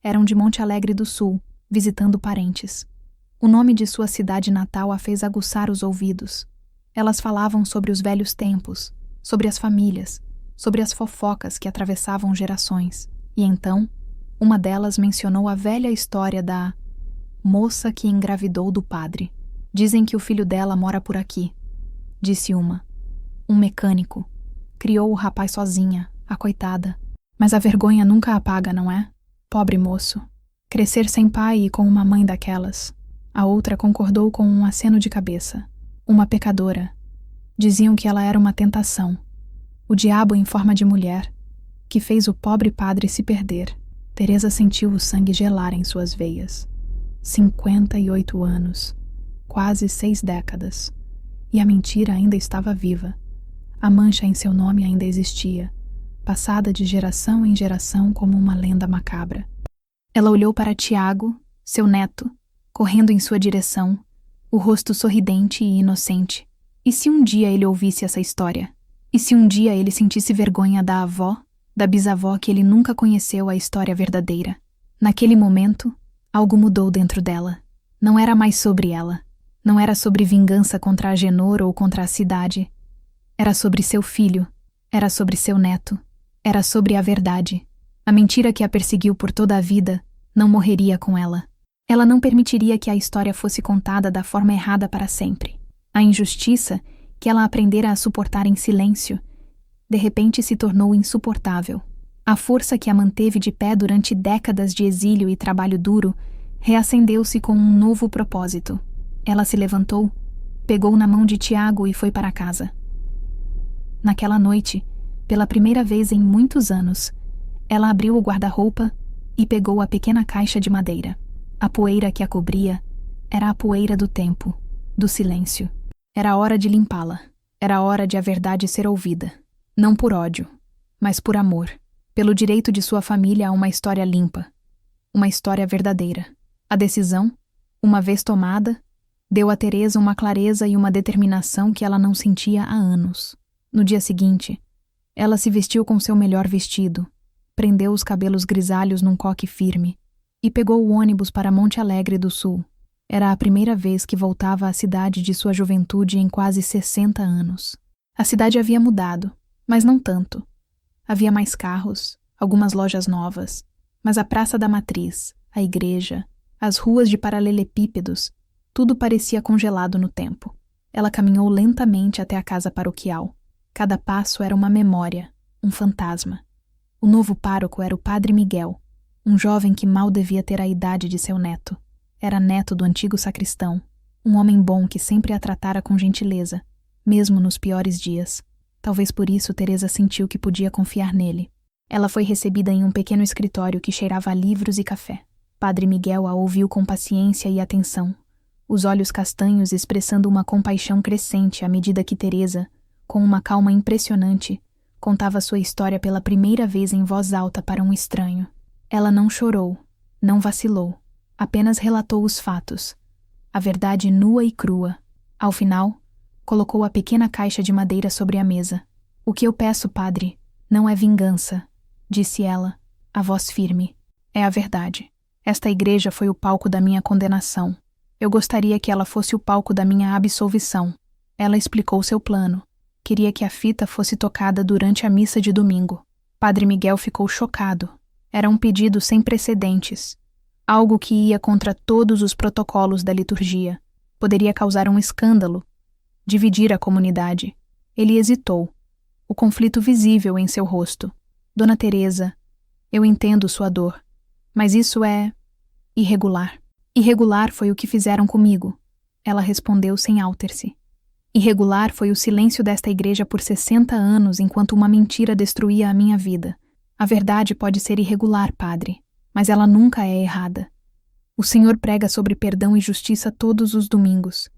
Eram de Monte Alegre do Sul, visitando parentes. O nome de sua cidade natal a fez aguçar os ouvidos. Elas falavam sobre os velhos tempos, sobre as famílias, sobre as fofocas que atravessavam gerações. E então, uma delas mencionou a velha história da moça que engravidou do padre. Dizem que o filho dela mora por aqui, disse uma. Um mecânico. Criou o rapaz sozinha, a coitada. Mas a vergonha nunca apaga, não é? Pobre moço. Crescer sem pai e com uma mãe daquelas. A outra concordou com um aceno de cabeça. Uma pecadora. Diziam que ela era uma tentação. O diabo em forma de mulher, que fez o pobre padre se perder. Teresa sentiu o sangue gelar em suas veias. 58 anos. Quase 6 décadas. E a mentira ainda estava viva. A mancha em seu nome ainda existia, passada de geração em geração como uma lenda macabra. Ela olhou para Tiago, seu neto, correndo em sua direção, o rosto sorridente e inocente. E se um dia ele ouvisse essa história? E se um dia ele sentisse vergonha da avó, da bisavó que ele nunca conheceu a história verdadeira? Naquele momento, algo mudou dentro dela. Não era mais sobre ela. Não era sobre vingança contra Agenor ou contra a cidade. Era sobre seu filho. Era sobre seu neto. Era sobre a verdade. A mentira que a perseguiu por toda a vida não morreria com ela. Ela não permitiria que a história fosse contada da forma errada para sempre. A injustiça, que ela aprendera a suportar em silêncio, de repente se tornou insuportável. A força que a manteve de pé durante décadas de exílio e trabalho duro reacendeu-se com um novo propósito. Ela se levantou, pegou na mão de Tiago e foi para casa. Naquela noite, pela primeira vez em muitos anos, ela abriu o guarda-roupa e pegou a pequena caixa de madeira. A poeira que a cobria era a poeira do tempo, do silêncio. Era hora de limpá-la. Era hora de a verdade ser ouvida. Não por ódio, mas por amor. Pelo direito de sua família a uma história limpa. Uma história verdadeira. A decisão, uma vez tomada, deu a Teresa uma clareza e uma determinação que ela não sentia há anos. No dia seguinte, ela se vestiu com seu melhor vestido, prendeu os cabelos grisalhos num coque firme e pegou o ônibus para Monte Alegre do Sul. Era a primeira vez que voltava à cidade de sua juventude em quase 60 anos. A cidade havia mudado, mas não tanto. Havia mais carros, algumas lojas novas, mas a Praça da Matriz, a igreja, as ruas de paralelepípedos, tudo parecia congelado no tempo. Ela caminhou lentamente até a casa paroquial. Cada passo era uma memória, um fantasma. O novo pároco era o Padre Miguel, um jovem que mal devia ter a idade de seu neto. Era neto do antigo sacristão, um homem bom que sempre a tratara com gentileza, mesmo nos piores dias. Talvez por isso Teresa sentiu que podia confiar nele. Ela foi recebida em um pequeno escritório que cheirava a livros e café. Padre Miguel a ouviu com paciência e atenção, os olhos castanhos expressando uma compaixão crescente à medida que Teresa, com uma calma impressionante, contava sua história pela primeira vez em voz alta para um estranho. Ela não chorou, não vacilou, apenas relatou os fatos, a verdade nua e crua. Ao final, colocou a pequena caixa de madeira sobre a mesa. "O que eu peço, padre, não é vingança", disse ela, a voz firme. "É a verdade. Esta igreja foi o palco da minha condenação. Eu gostaria que ela fosse o palco da minha absolvição." Ela explicou seu plano. Queria que a fita fosse tocada durante a missa de domingo. Padre Miguel ficou chocado. Era um pedido sem precedentes. Algo que ia contra todos os protocolos da liturgia. Poderia causar um escândalo. Dividir a comunidade. Ele hesitou. O conflito visível em seu rosto. "Dona Teresa, eu entendo sua dor, mas isso é irregular." "Irregular foi o que fizeram comigo", ela respondeu sem alter-se. "Irregular foi o silêncio desta igreja por 60 anos enquanto uma mentira destruía a minha vida. A verdade pode ser irregular, padre, mas ela nunca é errada. O Senhor prega sobre perdão e justiça todos os domingos.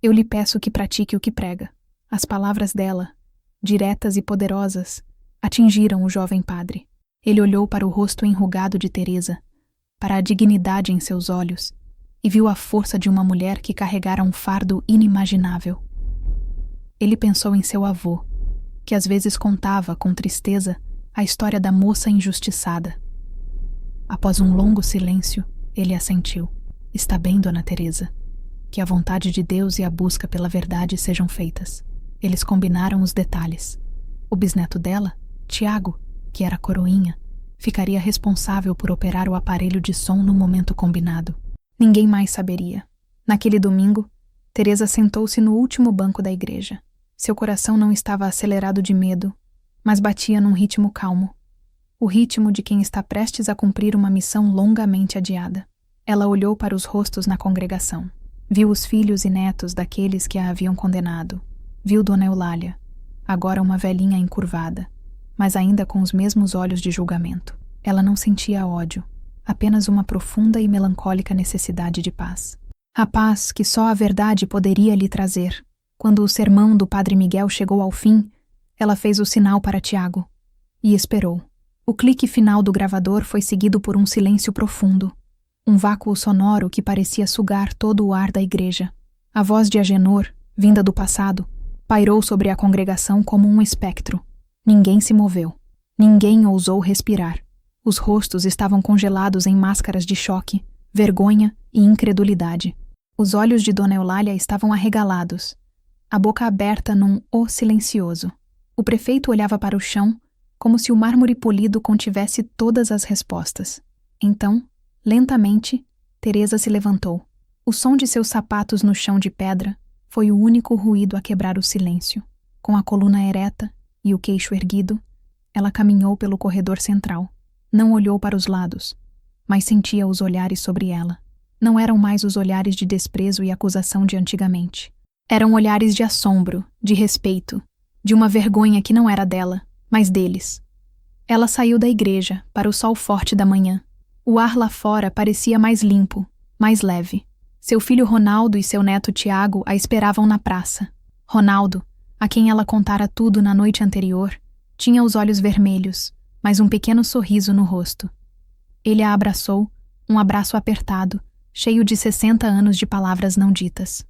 Eu lhe peço que pratique o que prega." As palavras dela, diretas e poderosas, atingiram o jovem padre. Ele olhou para o rosto enrugado de Teresa, para a dignidade em seus olhos, e viu a força de uma mulher que carregara um fardo inimaginável. Ele pensou em seu avô, que às vezes contava, com tristeza, a história da moça injustiçada. Após um longo silêncio, ele assentiu. Está bem, Dona Teresa. Que a vontade de Deus e a busca pela verdade sejam feitas. Eles combinaram os detalhes. O bisneto dela, Tiago, que era coroinha, ficaria responsável por operar o aparelho de som no momento combinado. Ninguém mais saberia. Naquele domingo, Teresa sentou-se no último banco da igreja. Seu coração não estava acelerado de medo, mas batia num ritmo calmo. O ritmo de quem está prestes a cumprir uma missão longamente adiada. Ela olhou para os rostos na congregação. Viu os filhos e netos daqueles que a haviam condenado. Viu Dona Eulália, agora uma velhinha encurvada, mas ainda com os mesmos olhos de julgamento. Ela não sentia ódio, apenas uma profunda e melancólica necessidade de paz. A paz que só a verdade poderia lhe trazer. Quando o sermão do Padre Miguel chegou ao fim, ela fez o sinal para Tiago e esperou. O clique final do gravador foi seguido por um silêncio profundo, um vácuo sonoro que parecia sugar todo o ar da igreja. A voz de Agenor, vinda do passado, pairou sobre a congregação como um espectro. Ninguém se moveu. Ninguém ousou respirar. Os rostos estavam congelados em máscaras de choque, vergonha e incredulidade. Os olhos de Dona Eulália estavam arregalados, a boca aberta num "o" silencioso. O prefeito olhava para o chão, como se o mármore polido contivesse todas as respostas. Então, lentamente, Teresa se levantou. O som de seus sapatos no chão de pedra foi o único ruído a quebrar o silêncio. Com a coluna ereta e o queixo erguido, ela caminhou pelo corredor central. Não olhou para os lados, mas sentia os olhares sobre ela. Não eram mais os olhares de desprezo e acusação de antigamente. Eram olhares de assombro, de respeito, de uma vergonha que não era dela, mas deles. Ela saiu da igreja para o sol forte da manhã. O ar lá fora parecia mais limpo, mais leve. Seu filho Ronaldo e seu neto Tiago a esperavam na praça. Ronaldo, a quem ela contara tudo na noite anterior, tinha os olhos vermelhos, mas um pequeno sorriso no rosto. Ele a abraçou, um abraço apertado, cheio de 60 anos de palavras não ditas.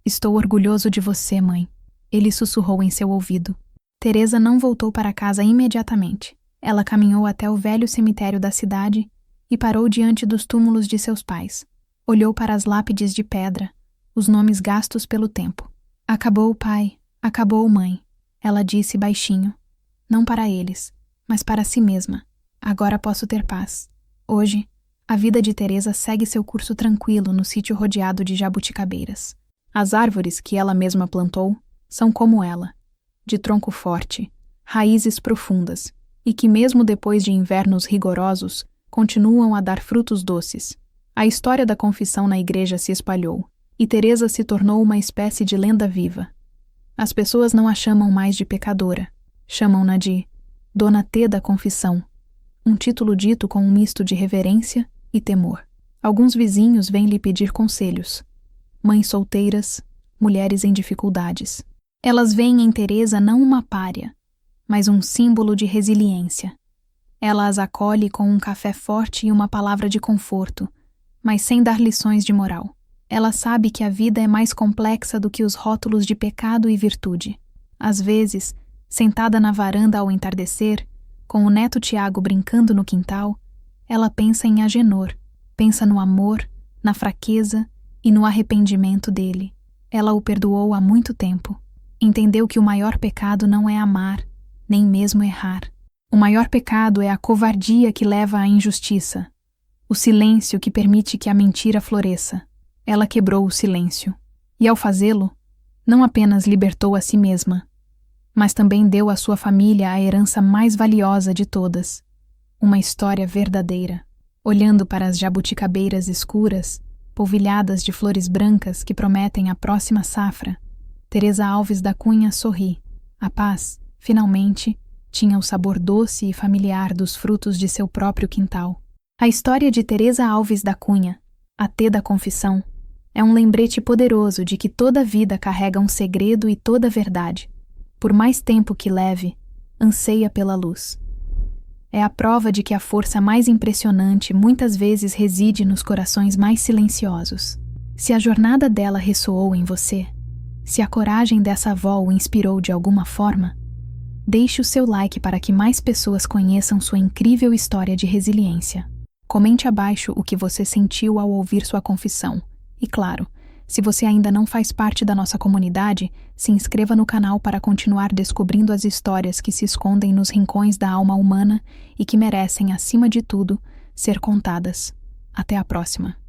Estou orgulhoso de você, mãe, ele sussurrou em seu ouvido. Teresa não voltou para casa imediatamente. Ela caminhou até o velho cemitério da cidade e parou diante dos túmulos de seus pais. Olhou para as lápides de pedra, os nomes gastos pelo tempo. Acabou, pai, acabou, mãe, ela disse baixinho. Não para eles, mas para si mesma. Agora posso ter paz. Hoje, a vida de Teresa segue seu curso tranquilo no sítio rodeado de jabuticabeiras. As árvores que ela mesma plantou são como ela, de tronco forte, raízes profundas, e que mesmo depois de invernos rigorosos, continuam a dar frutos doces. A história da confissão na igreja se espalhou, e Teresa se tornou uma espécie de lenda viva. As pessoas não a chamam mais de pecadora, chamam-na de Dona T da Confissão, um título dito com um misto de reverência e temor. Alguns vizinhos vêm lhe pedir conselhos. Mães solteiras, mulheres em dificuldades. Elas veem em Teresa não uma pária, mas um símbolo de resiliência. Ela as acolhe com um café forte e uma palavra de conforto, mas sem dar lições de moral. Ela sabe que a vida é mais complexa do que os rótulos de pecado e virtude. Às vezes, sentada na varanda ao entardecer, com o neto Tiago brincando no quintal, ela pensa em Agenor, pensa no amor, na fraqueza e no arrependimento dele. Ela o perdoou há muito tempo. Entendeu que o maior pecado não é amar, nem mesmo errar. O maior pecado é a covardia que leva à injustiça, o silêncio que permite que a mentira floresça. Ela quebrou o silêncio, e ao fazê-lo, não apenas libertou a si mesma, mas também deu à sua família a herança mais valiosa de todas, uma história verdadeira. Olhando para as jabuticabeiras escuras, polvilhadas de flores brancas que prometem a próxima safra, Teresa Alves da Cunha sorri. A paz, finalmente, tinha o sabor doce e familiar dos frutos de seu próprio quintal. A história de Teresa Alves da Cunha, a T da Confissão, é um lembrete poderoso de que toda vida carrega um segredo e toda verdade. por mais tempo que leve, anseia pela luz. É a prova de que a força mais impressionante muitas vezes reside nos corações mais silenciosos. Se a jornada dela ressoou em você, se a coragem dessa avó o inspirou de alguma forma, deixe o seu like para que mais pessoas conheçam sua incrível história de resiliência. Comente abaixo o que você sentiu ao ouvir sua confissão. E claro, se você ainda não faz parte da nossa comunidade, se inscreva no canal para continuar descobrindo as histórias que se escondem nos rincões da alma humana e que merecem, acima de tudo, ser contadas. Até a próxima!